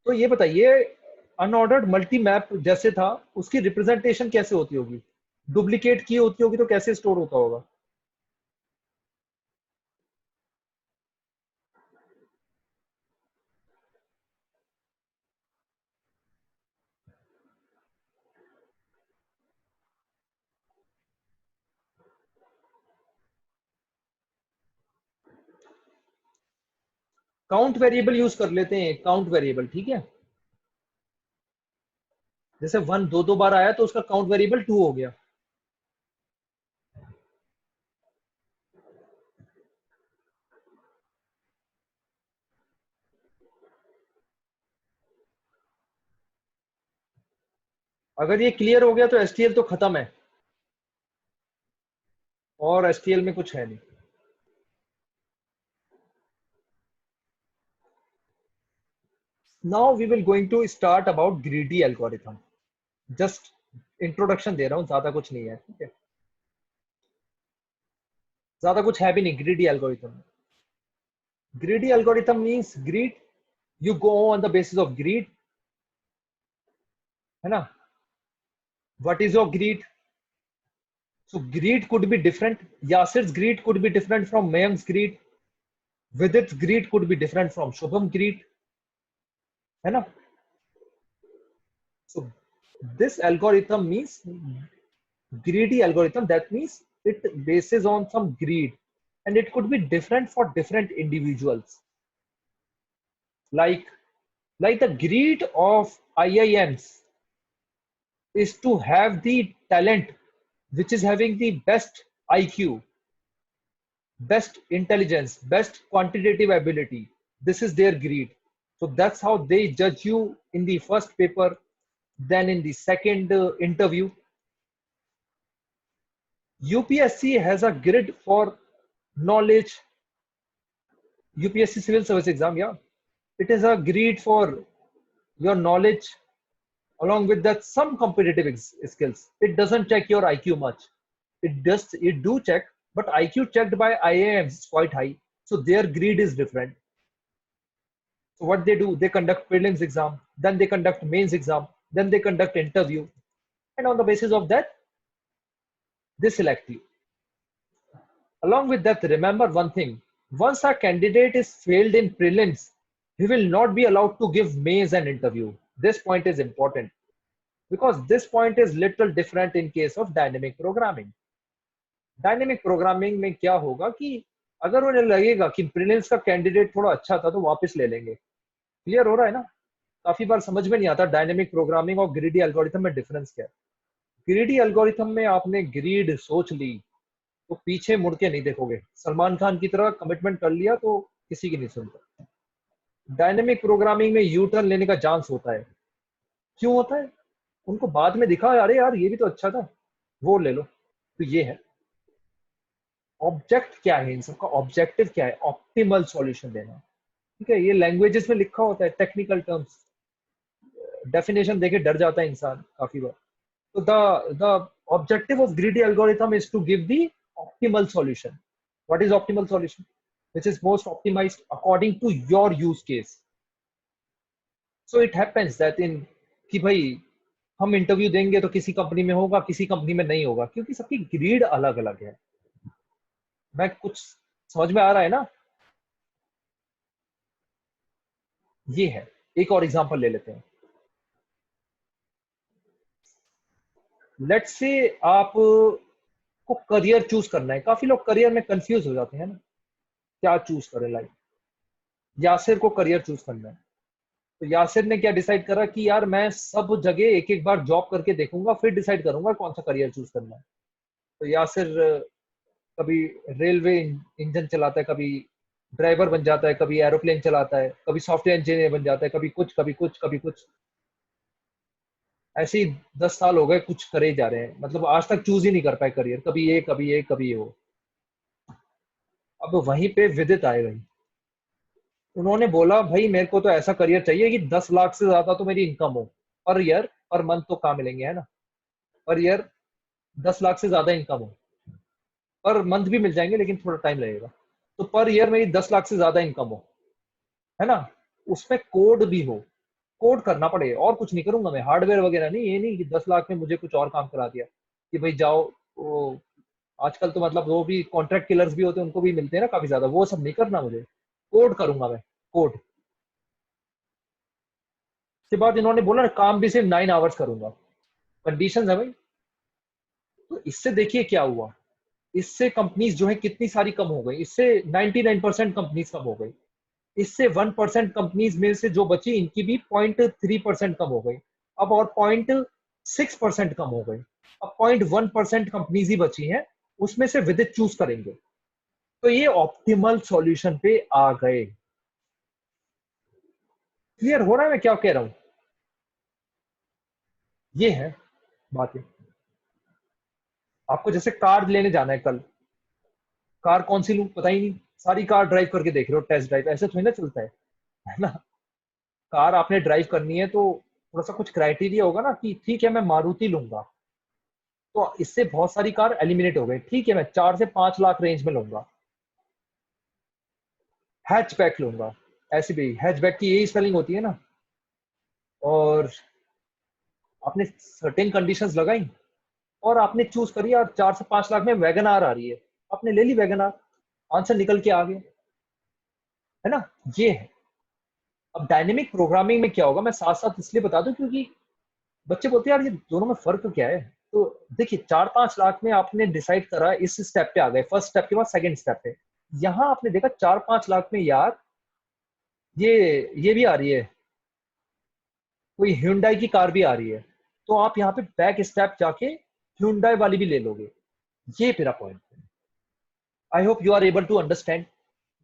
तो ये बताइए, अनऑर्डर्ड मल्टी मैप जैसे था, उसकी रिप्रेजेंटेशन कैसे होती होगी? डुप्लीकेट की होती होगी तो कैसे स्टोर होता होगा? काउंट वेरिएबल यूज कर लेते हैं, काउंट वेरिएबल, ठीक है। जैसे 1 दो बार आया तो उसका काउंट वेरिएबल 2 हो गया। अगर ये क्लियर हो गया तो एसटीएल तो खत्म है, और एसटीएल में कुछ है नहीं। Now we will going to start about greedy algorithm. Just introduction दे रहा हूं, ज्यादा कुछ नहीं है, ठीक है। ज्यादा कुछ है भी नहीं greedy algorithm. Greedy algorithm means greed, you go on the basis of greed, है ना? What is your greed? So greed could be different. Yasir's greed could be different from Mayank's greed. Vidit's greed could be different from Shubham's greed. है ना? So this algorithm means greedy algorithm. That means it bases on some greed, and it could be different for different individuals. Like the greed of IIMs is to have the talent which is having the best IQ, best intelligence, best quantitative ability. This is their greed. So that's how they judge you in the first paper, then in the second interview. UPSC has a grid for knowledge. UPSC civil service exam, yeah. It is a grid for your knowledge, along with that some competitive skills. It doesn't check your IQ much. It do check, but IQ checked by IIMs is quite high. So their greed is different. So what they do, they conduct prelims exam, then they conduct mains exam, then they conduct interview, and on the basis of that, they select you. Along with that, remember one thing: once a candidate is failed in prelims, he will not be allowed to give mains and interview. This point is important because this point is little different in case of dynamic programming. Dynamic programming में क्या होगा कि अगर उन्हें लगेगा कि प्रीलिम्स का कैंडिडेट थोड़ा अच्छा था तो वापस ले लेंगे। क्लियर हो रहा है ना? काफी बार समझ में नहीं आता डायनेमिक प्रोग्रामिंग और ग्रीडी एल्गोरिथम में डिफरेंस क्या है। ग्रीडी एल्गोरिथम में आपने ग्रीड सोच ली तो पीछे मुड़ के नहीं देखोगे, सलमान खान की तरह कमिटमेंट कर लिया तो किसी की नहीं सुनता। डायनेमिक प्रोग्रामिंग में यू टर्न लेने का चांस होता है। क्यों होता है? उनको बाद में दिखा, अरे यार ये भी तो अच्छा था, वो ले लो। तो ये है ऑब्जेक्ट। क्या है इन सबका ऑब्जेक्टिव? क्या है? ऑप्टिमल सॉल्यूशन देना, ठीक है। ये लैंग्वेजेस में लिखा होता है, टेक्निकल टर्म्स, डेफिनेशन देके डर जाता है इंसान काफी बार। तो the objective of greedy algorithm is to give the optimal solution. What is optimal solution? Which is most optimized according to your use case. So it happens that in कि भाई हम इंटरव्यू देंगे तो किसी कंपनी में होगा, किसी कंपनी में नहीं होगा, क्योंकि सबकी ग्रीड अलग अलग है। मैं कुछ समझ में आ रहा है ना? ये है। एक और एग्जांपल ले लेते हैं। लेट्स से आप को करियर चूज करना है। काफी लोग करियर में कंफ्यूज हो जाते हैं ना, क्या चूज करें। लाइक यासिर को करियर चूज करना है, तो यासिर ने क्या डिसाइड करा कि यार मैं सब जगह एक एक बार जॉब करके देखूंगा, फिर डिसाइड करूंगा कौन सा करियर चूज करना है। तो यासिर कभी रेलवे इंजन चलाता है, कभी ड्राइवर बन जाता है, कभी एरोप्लेन चलाता है, कभी सॉफ्टवेयर इंजीनियर बन जाता है, कभी कुछ कभी कुछ कभी कुछ। ऐसे ही 10 साल हो गए, कुछ करे ही जा रहे हैं, मतलब आज तक चूज ही नहीं कर पाए करियर, कभी ये कभी ये कभी ये वो। अब वहीं पे विदित आए भाई। उन्होंने बोला भाई मेरे को तो ऐसा करियर चाहिए कि 10 लाख से ज्यादा तो मेरी इनकम हो पर ईयर, पर मंथ तो कहाँ मिलेंगे, है ना। पर ईयर 10 लाख से ज्यादा इनकम हो, पर मंथ भी मिल जाएंगे लेकिन थोड़ा टाइम लगेगा। तो पर ईयर मेरी 10 लाख से ज्यादा इनकम हो, है ना। उसमें कोड भी हो, कोड करना पड़े, और कुछ नहीं करूंगा मैं, हार्डवेयर वगैरह नहीं। ये नहीं कि 10 लाख में मुझे कुछ और काम करा दिया कि भाई जाओ वो। आजकल तो मतलब वो भी कॉन्ट्रैक्ट किलर्स भी होते हैं, उनको भी मिलते हैं ना काफी ज्यादा, वो सब नहीं करना मुझे। कोड करूंगा मैं, कोड। उसके बाद इन्होंने बोला ना काम भी सिर्फ 9 आवर्स करूंगा, कंडीशन है भाई। तो इससे देखिए क्या हुआ, इससे कंपनीज जो है कितनी सारी कम हो गई, इससे 99% कंपनीज कम हो गई। इससे 1% कंपनीज में से जो बची, इनकी भी 0.3% कम हो गई। अब और 0.6% कम हो गई। अब 0.1% कंपनीज ही बची हैं, उसमें से विदित चूज करेंगे। तो ये ऑप्टिमल सॉल्यूशन पे आ गए। क्लियर हो रहा है मैं क्या कह रहा हूं। ये है बातें। आपको जैसे कार लेने जाना है कल, कार कौन सी लूं पता ही नहीं, सारी कार ड्राइव करके देख रहे हो, टेस्ट ड्राइव, ऐसे थोड़ी ना चलता है ना। कार आपने ड्राइव करनी है तो थोड़ा सा कुछ क्राइटेरिया होगा ना कि ठीक है मैं मारुति लूंगा, तो इससे बहुत सारी कार एलिमिनेट हो गई। ठीक है मैं 4 से 5 लाख रेंज में लूंगा, हैचबैक लूंगा। ऐसे भी हैचबैक की यही स्पेलिंग होती है ना। और आपने सर्टेन कंडीशंस लगाई और आपने चूज करी, और 4 से 5 लाख में वैगन आर आ रही है, आपने ले ली वैगन आर, आंसर निकल के आ गया, है ना। ये है। अब डायनेमिक प्रोग्रामिंग में क्या होगा, मैं साथ साथ इसलिए बता दूं क्योंकि बच्चे बोलते हैं यार ये दोनों में फर्क क्या है। तो देखिए 4-5 लाख में आपने डिसाइड करा, इस स्टेप पे आ गए, फर्स्ट स्टेप के बाद सेकंड स्टेप पे। यहां आपने देखा 4-5 लाख में यार ये भी आ रही है, कोई Hyundai की कार भी आ रही है, तो आप यहाँ पे बैक स्टेप जाके Hyundai वाली भी ले लोगे। ये मेरा पॉइंट है। I hope you are able to understand.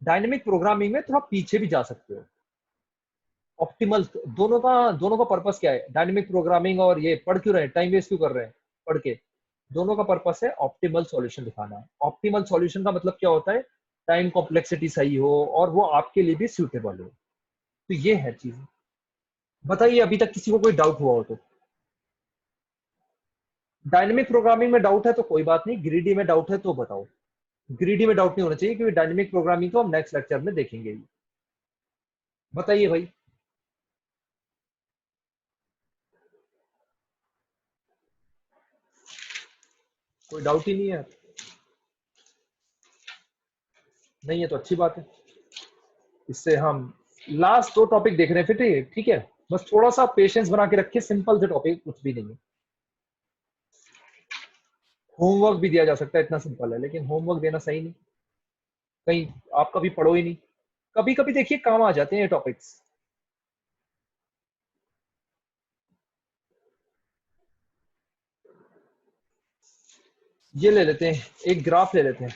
Dynamic programming में थोड़ा पीछे भी जा सकते हो। ऑप्टिमल दोनों का पर्पस क्या है, डायनेमिक प्रोग्रामिंग और ये पढ़ क्यों रहे हैं, टाइम वेस्ट क्यों कर रहे हैं पढ़ के। दोनों का पर्पस है ऑप्टिमल सॉल्यूशन दिखाना। ऑप्टिमल सॉल्यूशन का मतलब क्या होता है, टाइम कॉम्प्लेक्सिटी सही हो और वो आपके लिए भी सूटेबल हो। तो ये है चीज। बताइए अभी तक किसी को कोई डाउट हुआ हो तो। डायनेमिक प्रोग्रामिंग में डाउट है तो कोई बात नहीं, ग्रीडी में डाउट है तो बताओ। ग्रीडी में डाउट नहीं होना चाहिए क्योंकि डायनेमिक प्रोग्रामिंग को हम नेक्स्ट लेक्चर में देखेंगे ही। बताइए भाई। कोई डाउट ही नहीं है। नहीं है तो अच्छी बात है। इससे हम लास्ट 2 टॉपिक देख रहे हैं, फिर ठीक है। बस थोड़ा सा पेशेंस बना के रखिए, सिंपल से टॉपिक, कुछ भी नहीं है। होमवर्क भी दिया जा सकता है, इतना सिंपल है, लेकिन होमवर्क देना सही नहीं। कहीं आप कभी पढ़ो ही नहीं। कभी कभी देखिए काम आ जाते हैं ये टॉपिक्स। ये ले लेते हैं, एक ग्राफ ले लेते हैं।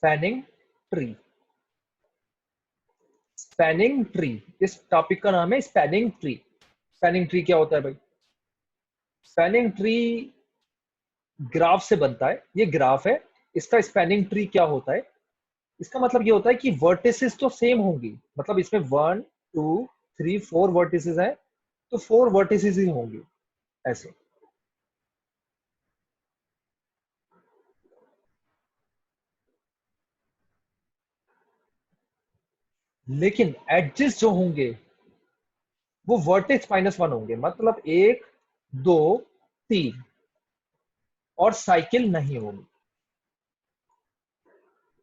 Spanning tree. स्पैनिंग ट्री, इस टॉपिक का नाम है स्पैनिंग ट्री। स्पैनिंग ट्री क्या होता है भाई। स्पैनिंग ट्री ग्राफ से बनता है, ये ग्राफ है। इसका स्पैनिंग ट्री क्या होता है, इसका मतलब ये होता है कि वर्टिसेस तो सेम होंगी, मतलब इसमें 1 2 3 4 वर्टिसेस हैं, तो 4 वर्टिसेस ही होंगी ऐसे। लेकिन एडजेस जो होंगे वो वर्टेक्स -1 होंगे, मतलब 1 2 3, और साइकिल नहीं होगी।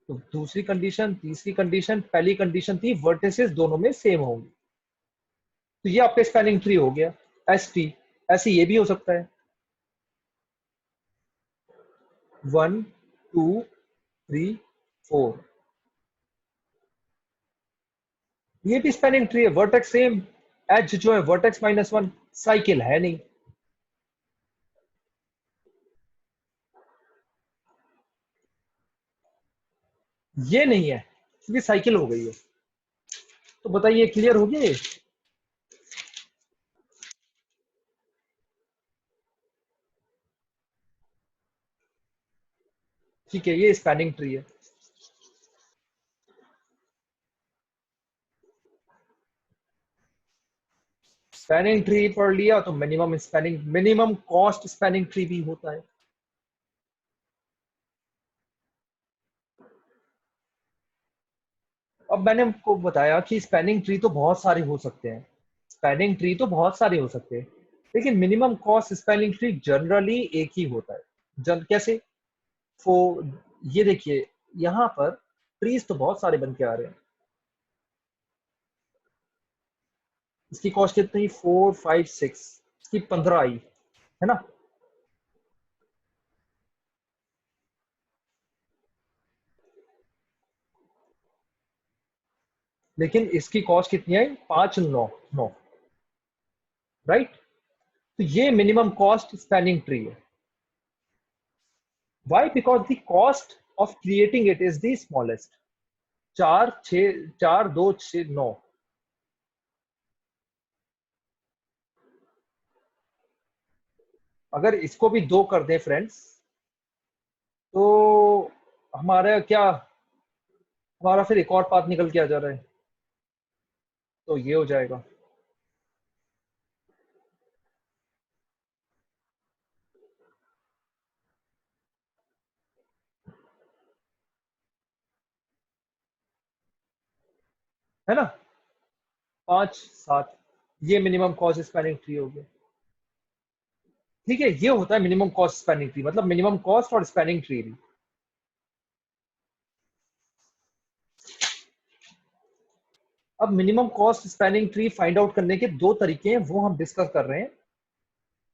तो दूसरी कंडीशन, तीसरी कंडीशन, पहली कंडीशन थी वर्टिसेस दोनों में सेम होंगी। तो ये आपका स्पैनिंग ट्री हो गया एस टी। ऐसे ये भी हो सकता है 1 2 3 4, ये भी स्पैनिंग ट्री है। वर्टेक्स सेम, एज जो है वर्टेक्स -1, साइकिल है नहीं। ये नहीं है क्योंकि साइकिल हो गई है। तो बताइए क्लियर हो गया ये? ठीक है, ये स्पैनिंग ट्री है। स्पैनिंग ट्री पढ़ लिया तो मिनिमम कॉस्ट स्पैनिंग ट्री भी होता है। अब मैंने आपको बताया कि स्पैनिंग ट्री तो बहुत सारे हो सकते हैं, स्पैनिंग ट्री तो बहुत सारे हो सकते हैं, लेकिन minimum cost spanning tree generally एक ही होता है। कैसे? फो ये देखिए, यहाँ पर ट्रीज तो बहुत सारे बन के आ रहे हैं। इसकी कॉस्ट कितनी? 4 5 6, इसकी 15 आई है ना। लेकिन इसकी कॉस्ट कितनी आई? 5 9 9, राइट। तो ये मिनिमम कॉस्ट स्पैनिंग ट्री है। Why? Because the cost of creating it is the smallest. 4 6 4 2 6 9। अगर इसको भी 2 कर दें फ्रेंड्स, तो हमारा क्या, हमारा फिर एक और पाथ निकल के आ जा रहा है। तो ये हो जाएगा, है ना, 5 7। ये मिनिमम कॉस्ट स्पैनिंग ट्री हो गया। ठीक है, ये होता है मिनिमम कॉस्ट स्पैनिंग ट्री, मतलब मिनिमम कॉस्ट और स्पैनिंग ट्री भी। अब minimum cost spanning tree find out करने के 2 तरीके हैं, वो हम डिस्कस कर रहे हैं,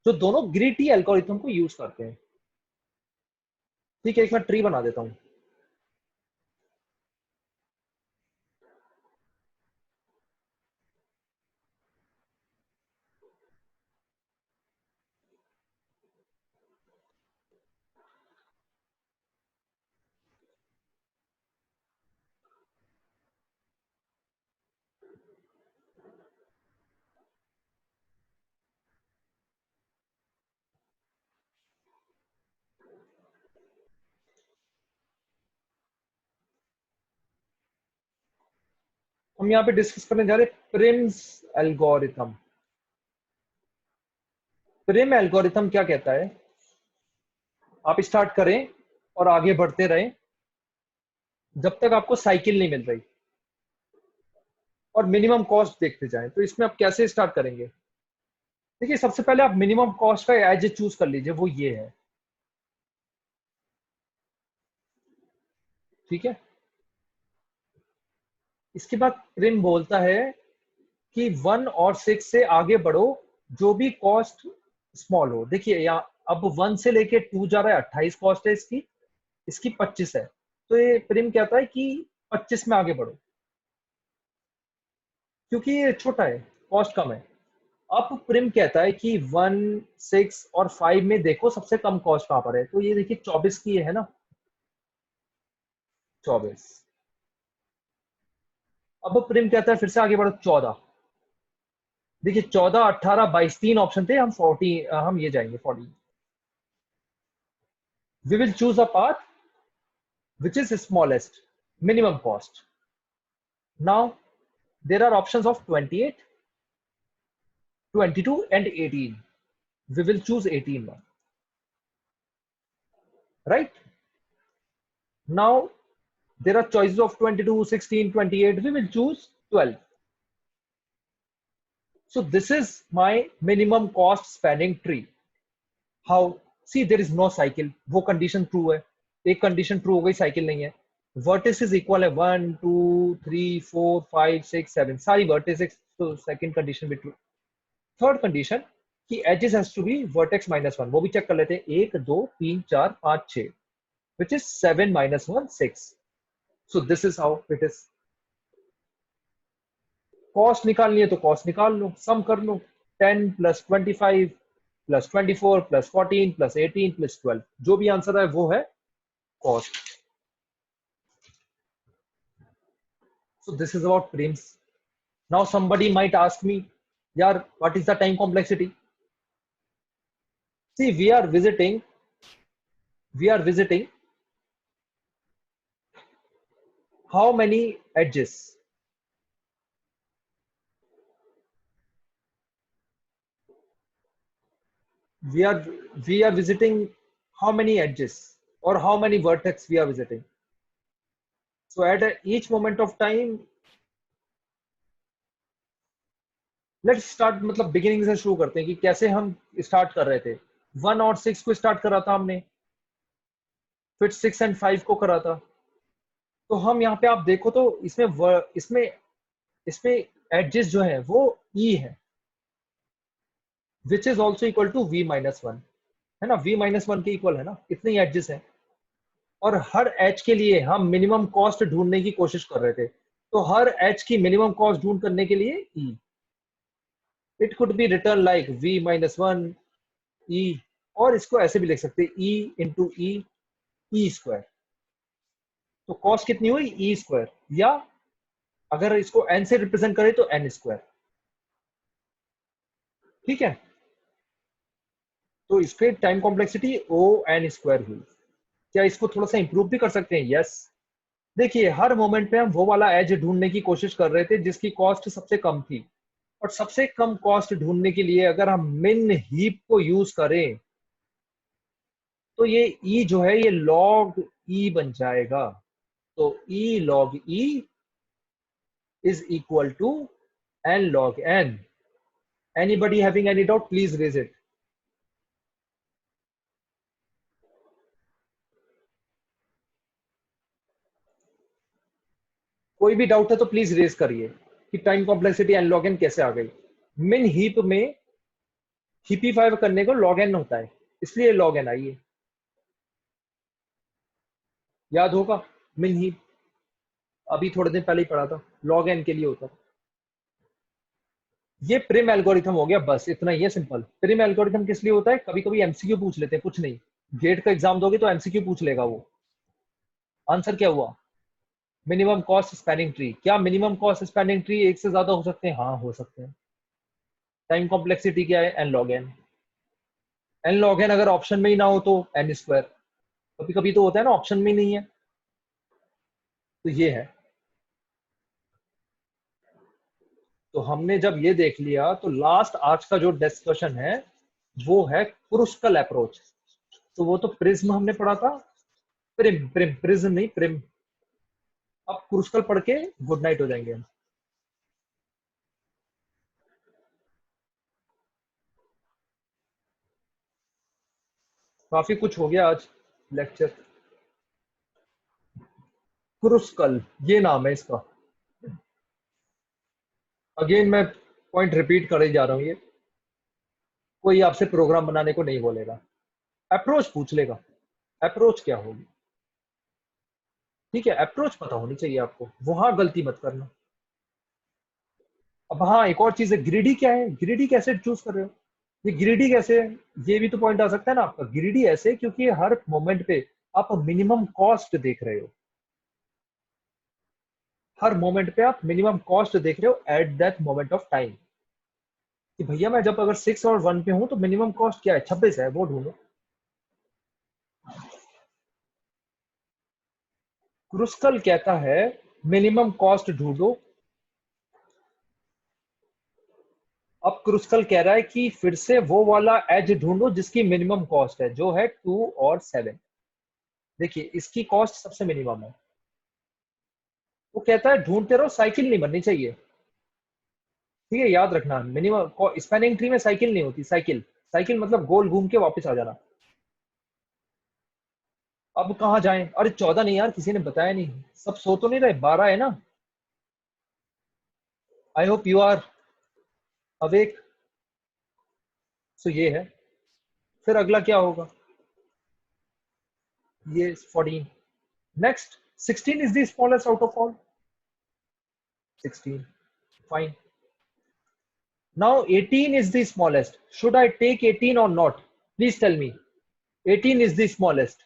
जो दोनों ग्रीडी एल्गोरिथम को यूज करते हैं। ठीक है, एक मैं ट्री बना देता हूं। हम यहाँ पे डिस्कस करने जा रहे हैं प्रिम्स एल्गोरिथम। प्रिम एल्गोरिथम क्या कहता है? आप स्टार्ट करें और आगे बढ़ते रहें जब तक आपको साइकिल नहीं मिल रही, और मिनिमम कॉस्ट देखते जाएं। तो इसमें आप कैसे स्टार्ट करेंगे? देखिए, सबसे पहले आप मिनिमम कॉस्ट का एज चूज कर लीजिए, वो ये है। ठीक है, इसके बाद प्रिम बोलता है कि 1 और 6 से आगे बढ़ो, जो भी कॉस्ट स्मॉल हो। देखिए यहाँ अब 1 से लेके 2 जा रहा है, 28 कॉस्ट है इसकी, इसकी 25 है। तो ये प्रिम कहता है कि 25 में आगे बढ़ो, क्योंकि ये छोटा है, कॉस्ट कम है। अब प्रिम कहता है कि 1 6 और 5 में देखो सबसे कम कॉस्ट कहां पर है। तो ये देखिए 24 की है ना, 24। अब प्रिम कहता है फिर से आगे बढ़ो, 14। देखिए 14 18 22 तीन ऑप्शन थे, हम 40, हम ये जाएंगे 40। We will choose a path which is smallest minimum cost. Now there are options of 28, 22 and 18. We will choose 18 now, right? Now there are choices of 22, 16, 28. We will choose 12. So this is my minimum cost spanning tree. How? See, there is no cycle. वो condition true है, एक condition true हो गई, cycle नहीं है। वर्टिसेस इक्वल है 1 2 3 4 5 6 7 सारी वर्टिसेस, तो सेकंड कंडीशन भी ट्रू। थर्ड कंडीशन कि edges has to be vertex -1, वो भी चेक कर लेते हैं, 1 2 3 4 5 6, which is 7 minus 1 6. So this is how it is. Cost निकालनी है तो कॉस्ट निकाल लो, सम कर लो, 10 plus 25 plus 24 plus 14 plus 18 plus 12, जो भी आंसर है वो है cost. So this is about prims. Now somebody might ask me, yaar, what is the time complexity? See, we are visiting how many edges? We are visiting how many edges or how many vertex we are visiting. So at each moment of time, let's start, मतलब बिगिनिंग से शुरू करते हैं कि कैसे हम स्टार्ट कर रहे थे. 1 और 6 को स्टार्ट करा था हमने, फिर 6 एंड 5 को करा था. तो हम यहाँ पे आप देखो तो इसमें एडजेस जो है वो ई है, which is also equal to v-1, है ना, v-1 के इक्वल है ना, इतने ही एडजेस है. और हर एच के लिए हम मिनिमम कॉस्ट ढूंढने की कोशिश कर रहे थे, तो हर एच की मिनिमम कॉस्ट ढूंढ करने के लिए E, it could be return like v-1 E, और इसको ऐसे भी लिख सकते हैं ई इंटू ई स्क्वायर. तो कॉस्ट कितनी हुई ई स्क्वायर, या अगर इसको एन से रिप्रेजेंट करें तो एन स्क्वायर. ठीक है, तो इसके time complexity O n square हुई. क्या इसको थोड़ा सा इंप्रूव भी कर सकते हैं? यस. देखिए, हर मोमेंट पे हम वो वाला एज ढूंढने की कोशिश कर रहे थे जिसकी कॉस्ट सबसे कम थी, और सबसे कम कॉस्ट ढूंढने के लिए अगर हम मिन हीप को यूज करें तो ये ई जो है ये लॉग ई बन जाएगा. तो E log E is equal to n log n. Anybody having any doubt, please raise it. कोई भी डाउट है तो प्लीज रेज करिए कि time complexity n log n कैसे आ गई. मिन हीप में हीपीफाई करने को log n होता है, इसलिए log n आई है. याद होगा मिन हीप, अभी थोड़े दिन पहले ही पढ़ा था, log n के लिए होता है. ये प्रिम एल्गोरिथम हो गया, बस इतना ही है, सिंपल. प्रिम एल्गोरिथम किस लिए होता है? कभी कभी एमसीक्यू पूछ लेते हैं, कुछ नहीं, गेट का एग्जाम दोगे तो एमसीक्यू पूछ लेगा वो. आंसर क्या हुआ? Minimum cost spanning tree. क्या मिनिमम कॉस्ट स्पैनिंग ट्री एक से ज्यादा हो सकते हैं? हाँ, हो सकते हैं. टाइम कॉम्प्लेक्सिटी क्या है? N log n. N log n अगर ऑप्शन में ही ना हो तो एन स्क्वायर. कभी कभी तो होता है ना ऑप्शन में ही नहीं है, तो ये है. तो हमने जब ये देख लिया तो लास्ट आज का जो डिस्कशन है वो है क्रुस्कल अप्रोच. तो वो तो प्रिज्म हमने पढ़ा था, प्रिज्म नहीं, प्रिम. अब क्रुस्कल पढ़ के गुड नाइट हो जाएंगे हम. काफी कुछ हो गया आज लेक्चर. क्रुस्कल ये नाम है इसका. अगेन मैं पॉइंट रिपीट कर ही जा रहा हूँ, ये कोई आपसे प्रोग्राम बनाने को नहीं बोलेगा, अप्रोच पूछ लेगा. अप्रोच क्या होगी? ठीक है, अप्रोच पता होनी चाहिए आपको, वहां गलती मत करना. अब हाँ, एक और चीज है, ग्रीडी क्या है? ग्रीडी कैसे चूज कर रहे हो? ये ग्रीडी कैसे है, ये भी तो पॉइंट आ सकता है ना आपका. ग्रीडी ऐसे क्योंकि हर मोमेंट पे आप मिनिमम कॉस्ट देख रहे हो, हर मोमेंट पे आप मिनिमम कॉस्ट देख रहे हो at that moment of time. कि भैया मैं जब अगर 6 और 1 पे हूं तो मिनिमम कॉस्ट क्या है? 26 है, वो ढूंढो. क्रुस्कल कहता है मिनिमम कॉस्ट ढूंढो. अब क्रुस्कल कह रहा है कि फिर से वो वाला एज ढूंढो जिसकी मिनिमम कॉस्ट है, जो है 2 और 7. देखिए, इसकी कॉस्ट सबसे मिनिमम है. वो कहता है ढूंढते रहो, साइकिल नहीं बननी चाहिए. ठीक है, याद रखना, मिनिमम स्पैनिंग ट्री में साइकिल नहीं होती. साइकिल साइकिल मतलब गोल घूम के वापस आ जाना. अब कहाँ जाएं? अरे 14 नहीं यार, किसी ने बताया नहीं, सब सो तो नहीं रहे, 12 है ना। I hope you are awake. So ये है, फिर अगला क्या होगा? ये 14। Next 16 is the smallest out of all. 16, fine. Now 18 is the smallest. Should I take 18 or not? Please tell me. 18 is the smallest.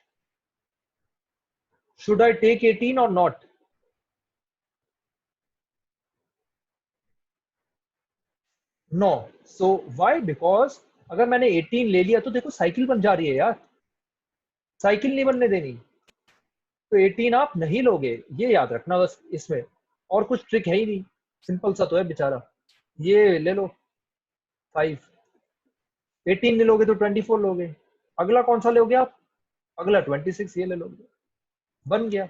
Should I take 18 or not? No. So why? Because अगर मैंने 18 ले लिया तो देखो साइकिल बन जा रही है यार, साइकिल नहीं बनने देनी। तो 18 आप नहीं लोगे, ये याद रखना बस। इसमें और कुछ ट्रिक है ही नहीं, सिंपल सा तो है बेचारा। ये ले लो 5। 18 नहीं लोगे तो 24 लोगे। अगला कौन सा लोगे आप? अगला 26, ये ले लोगे। बन गया,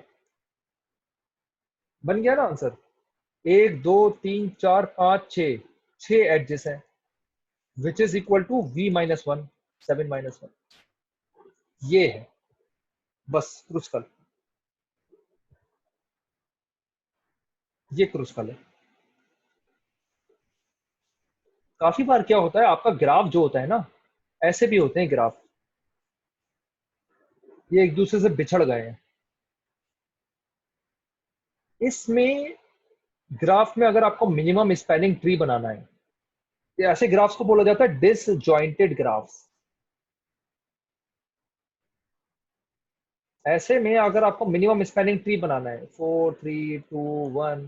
बन गया ना आंसर। 1 2 3 4 5 6, 6 एडजेस है, which is equal to v-1, 7-1। ये है बस क्रुस्कल, ये क्रुस्कल है। काफी बार क्या होता है, आपका ग्राफ जो होता है ना, ऐसे भी होते हैं ग्राफ, ये एक दूसरे से बिछड़ गए हैं। इसमें ग्राफ में अगर आपको मिनिमम स्पैनिंग ट्री बनाना है, ये ऐसे ग्राफ्स को बोला जाता है डिसजॉइंटेड ग्राफ्स। ऐसे में अगर आपको मिनिमम स्पैनिंग ट्री बनाना है, 4 3 2 1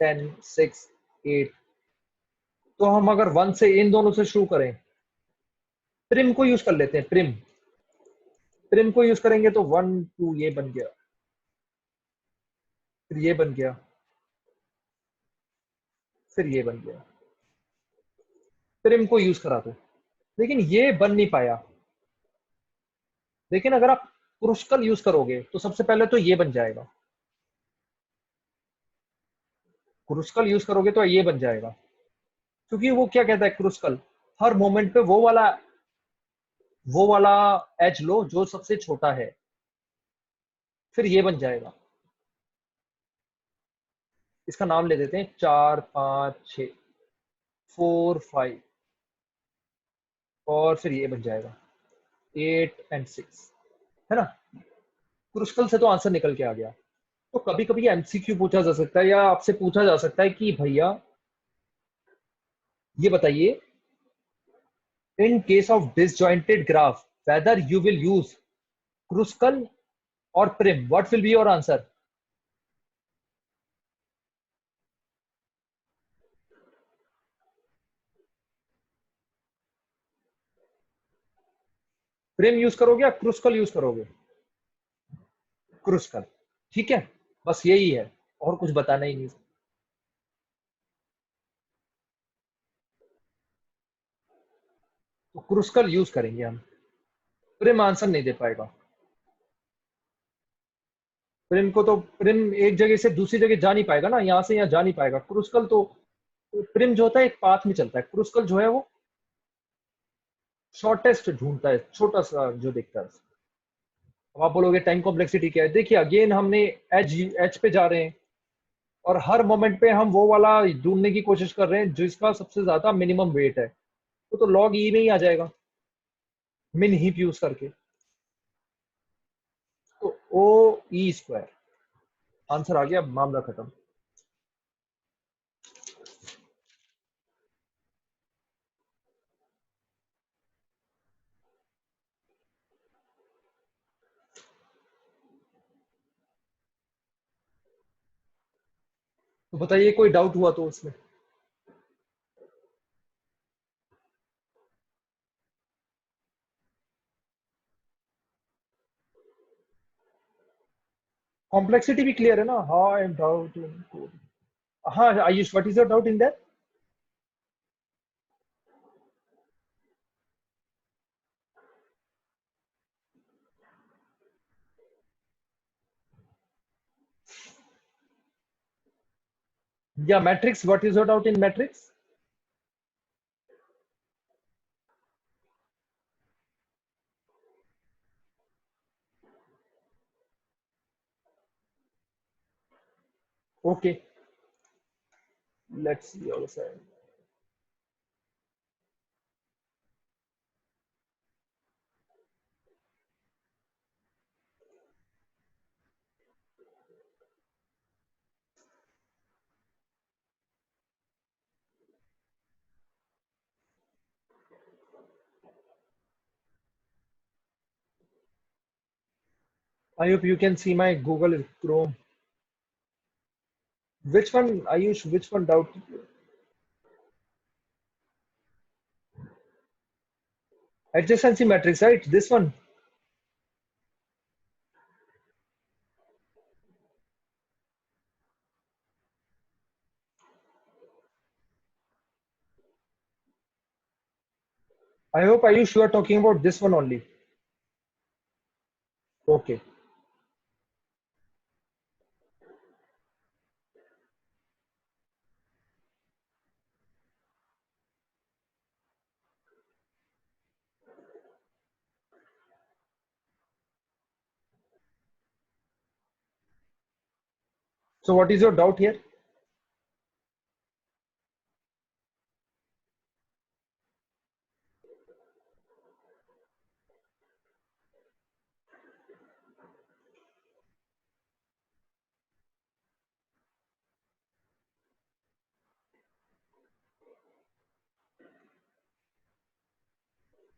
10 6 8, तो हम अगर 1 से इन दोनों से शुरू करें, प्रिम को यूज कर लेते हैं। प्रिम, प्रिम को यूज करेंगे तो 1 2 ये बन गया, फिर ये बन गया, फिर ये बन गया। प्रिम को यूज करा दो, लेकिन ये बन नहीं पाया। लेकिन अगर आप क्रुस्कल यूज करोगे तो सबसे पहले तो ये बन जाएगा। क्रुस्कल यूज करोगे तो ये बन जाएगा, क्योंकि वो क्या कहता है क्रुस्कल, हर मोमेंट पे वो वाला एज लो जो सबसे छोटा है, फिर ये बन जाएगा। इसका नाम ले देते हैं 4 5 6, 4 5, और फिर ये बन जाएगा 8 एंड 6, है ना। क्रुस्कल से तो आंसर निकल के आ गया। तो कभी कभी एमसीक्यू पूछा जा सकता है, या आपसे पूछा जा सकता है कि भैया ये बताइए, in case of disjointed graph whether you will use Kruskal और Prim, what will be your answer? Prim use करोगे या क्रुस्कल यूज करोगे? क्रुस्कल, ठीक है, बस यही है, और कुछ बताना ही नहीं। तो क्रुस्कल यूज करेंगे हम, प्रिम आंसर नहीं दे पाएगा। प्रिम को तो, प्रिम एक जगह से दूसरी जगह जा नहीं पाएगा ना, यहाँ से यहाँ जा नहीं पाएगा। क्रुस्कल तो, प्रिम जो होता है एक पाथ में चलता है, क्रुस्कल जो है वो शॉर्टेस्ट ढूंढता है, छोटा सा जो दिखता है। अब आप बोलोगे टाइम कॉम्प्लेक्सिटी क्या है? देखिए अगेन हमने एच एच पे जा रहे हैं, और हर मोमेंट पे हम वो वाला ढूंढने की कोशिश कर रहे हैं जिसका सबसे ज्यादा मिनिमम वेट है, तो लॉग ई में ही आ जाएगा, मिन हीप यूज करके। तो ओ ई स्क्वायर आंसर आ गया, मामला खत्म। तो बताइए कोई डाउट हुआ तो उसमें? कॉम्प्लेक्सिटी भी क्लियर है ना? हाँ आई एम डाउट इन, हाँ Ayush, what is your doubt in that? या matrix, what is your doubt in matrix? Okay, let's see the other side. I hope you can see my Google Chrome. Which one, Ayush? Which one doubt? Adjacency matrix, right? This one. I hope Ayush, you are talking about this one only. Okay. So what is your doubt here?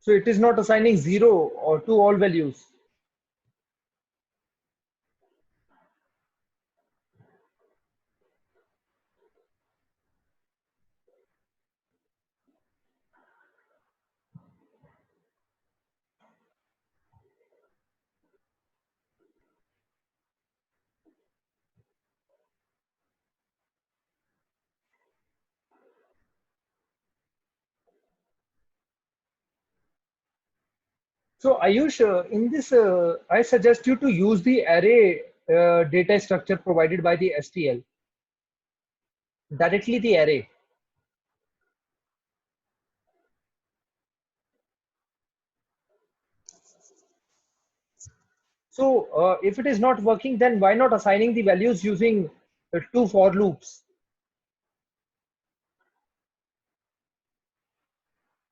So it is not assigning zero or to all values. So Ayush, in this, I suggest you to use the array data structure provided by the STL, directly the array. So if it is not working, then why not assigning the values using two for loops?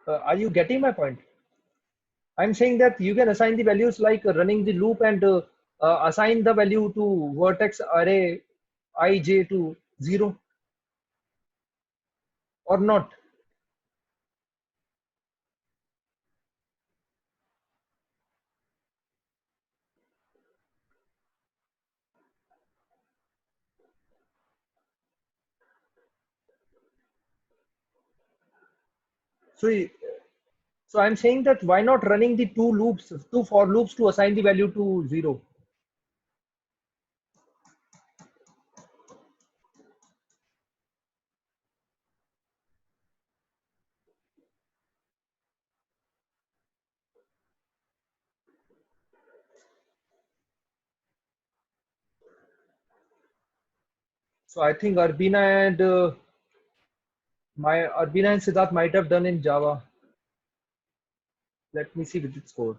Are you getting my point? I'm saying that you can assign the values like running the loop and assign the value to vertex array ij to 0 or not. So, so I'm saying that why not running the two loops, two for loops to assign the value to 0? So I think Arbina and Siddharth might have done in Java. Let me see with its code.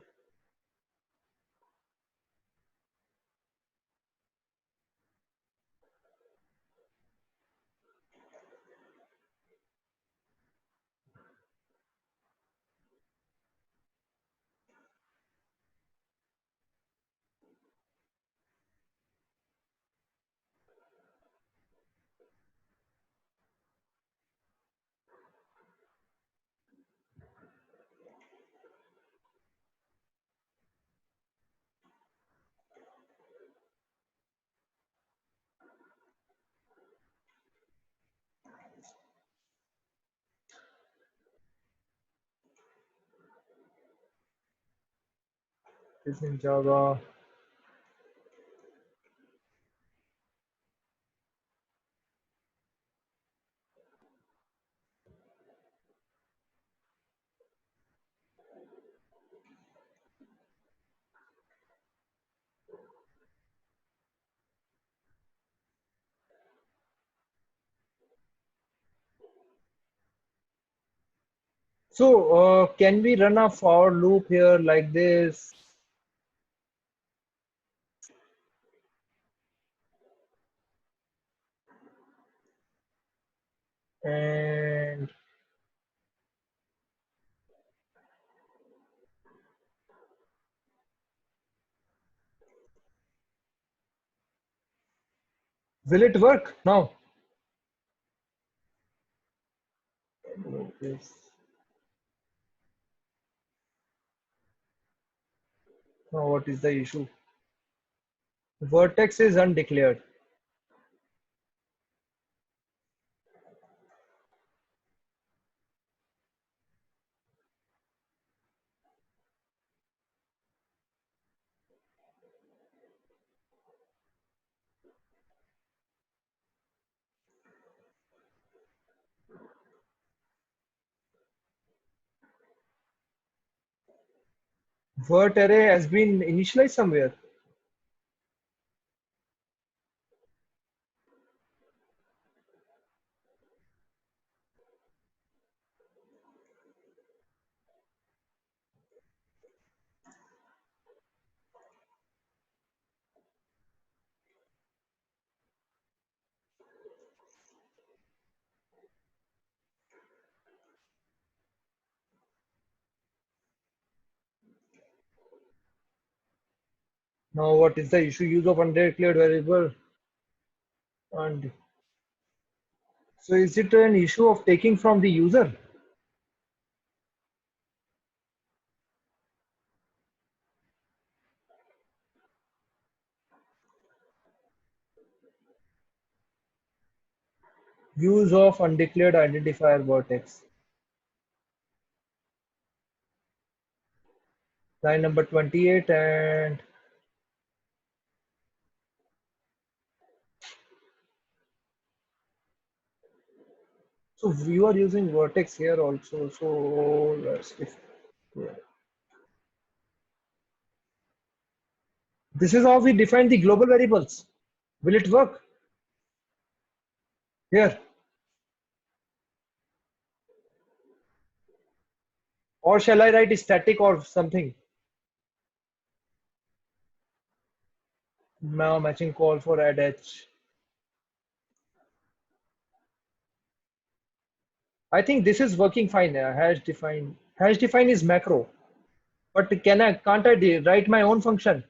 It's in Java. So can we run a for loop here like this? And will it work now? Yes. Now what is the issue? Vertex is undeclared. Vert array has been initialized somewhere. Now what is the issue? Use of undeclared variable. And so is it an issue of taking from the user? Use of undeclared identifier vertex. Line number 28 and so you are using vertex here also. So let's yeah. This is how we define the global variables. Will it work? Here. Or shall I write static or something? Now matching call for add h. I think this is working fine. Hash define. Hash define is macro. But can't I write my own function?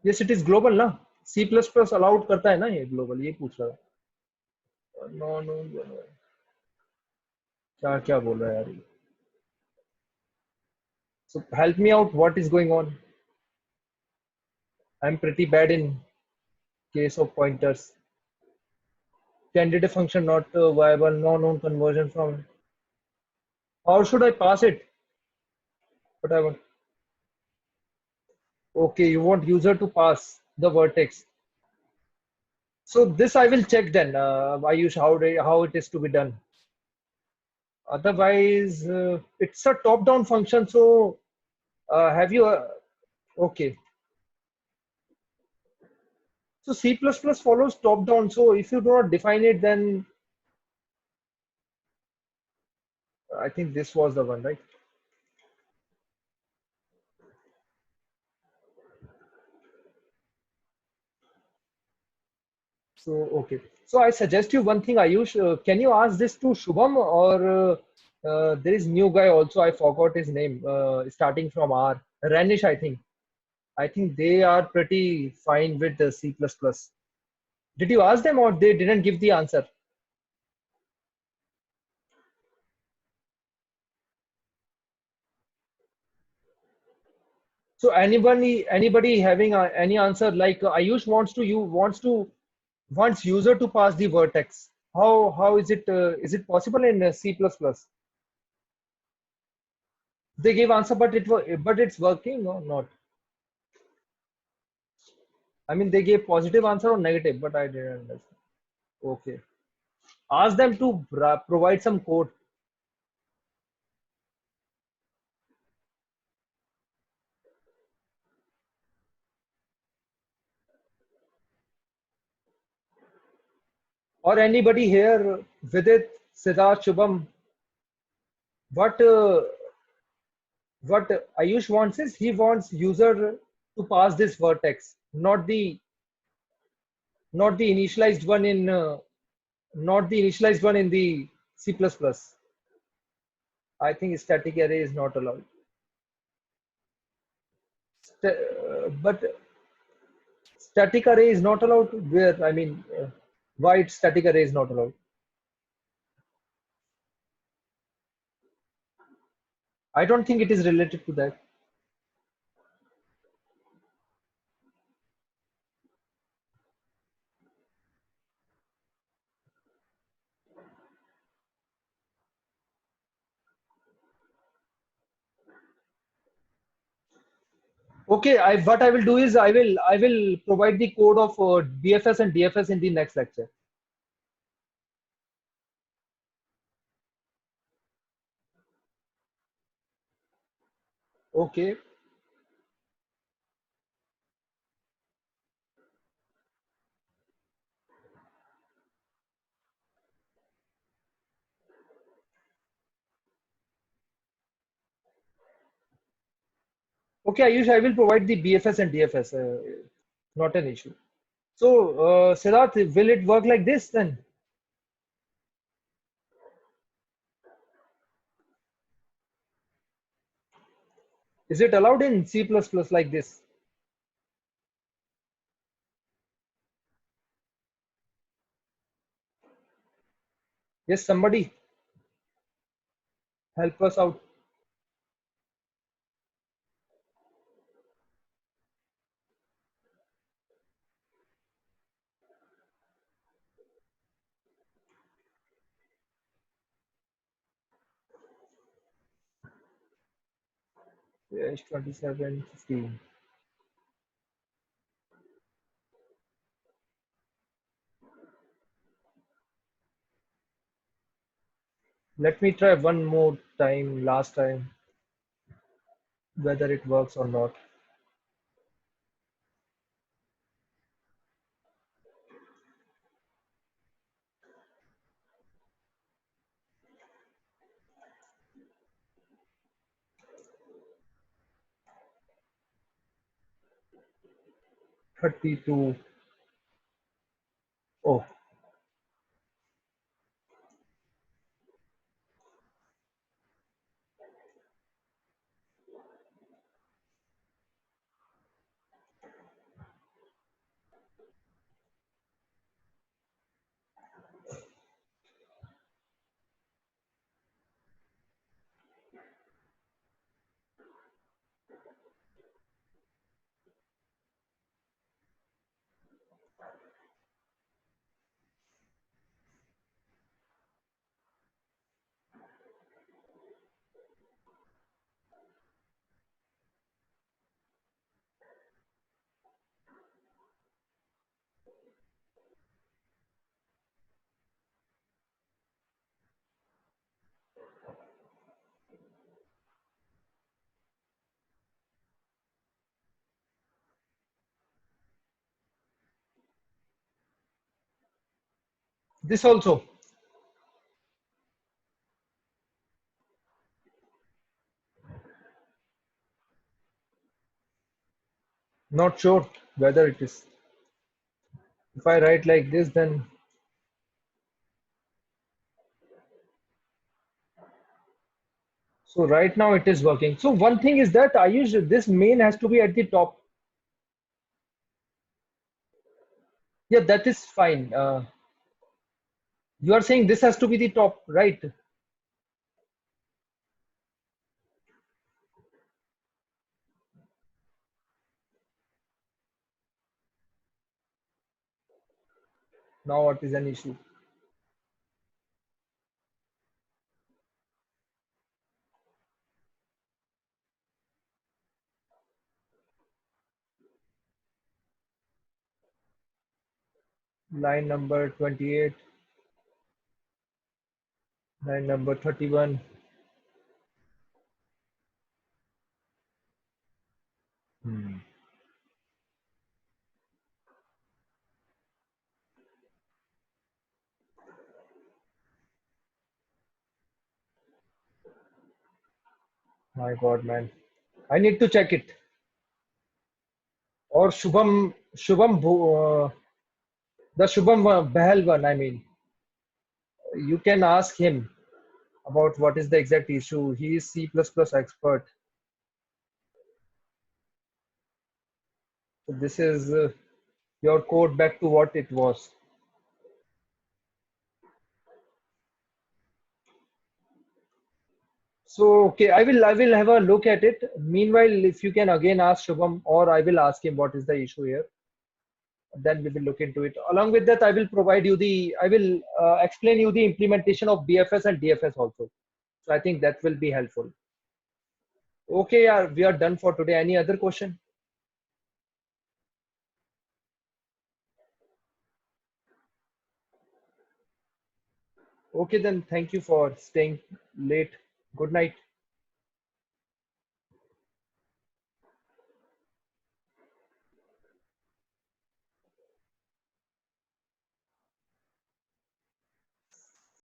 Yes, it is global ना. C++ allowed करता है ना ये global. ये पूछ रहा है. No, no, no. क्या क्या बोल रहा है यार ये? So help me out. What is going on? I'm pretty bad in case of pointers. Candidate function not viable. No known conversion from. How should I pass it? What I want. Okay, you want user to pass the vertex. So this I will check then. Ayush, how it is to be done. Otherwise, it's a top-down function. So have you? Okay. So C++ follows top-down. So if you do not define it, then I think this was the one, right? So okay. So I suggest you one thing, Ayush. Can you ask this to Shubham or there is new guy also? I forgot his name. Starting from R. Ranish, I think. I think they are pretty fine with the C++. Did you ask them or they didn't give the answer? So anybody having any answer like Ayush wants user to pass the vertex. How is it possible in C++? They gave answer, but but it's working or not? I mean, they gave positive answer or negative, but I didn't understand. Okay, ask them to provide some code. Or anybody here, Vidit, Siddharth, Shubham, what what Ayush wants is he wants user to pass this vertex. not the not the initialized one in not the initialized one in the C++. I think static array is not allowed. But static array is not allowed. Where, I mean, why static array is not allowed? I don't think it is related to that. Okay, what I will do is I will provide the code of BFS and DFS in the next lecture. Okay. Okay, Ayush, I will provide the BFS and DFS. Not an issue. So, Siddharth, will it work like this then? Is it allowed in C++ like this? Yes, somebody help us out. Yes, 2715. Let me try one more time, last time, whether it works or not. Thirty-two. Oh, this also. Not sure whether it is. If I write like this, then so right now it is working. So one thing is that I use this main has to be at the top. Yeah, that is fine. You are saying this has to be the top, right? Now what is an issue? Line number 28, line number 31. Hmm. My God, man. I need to check it. Or Shubham Shubham, the Shubham Bahal one, I mean, you can ask him about what is the exact issue. He is C++ expert. So this is your code back to what it was. So okay, I will have a look at it. Meanwhile, if you can again ask Shubham, or I will ask him what is the issue here. Then we will look into it. Along with that, I will explain you the implementation of BFS and DFS also. So I think that will be helpful. Okay, yeah, we are done for today. Any other question? Okay, then thank you for staying late. Good night.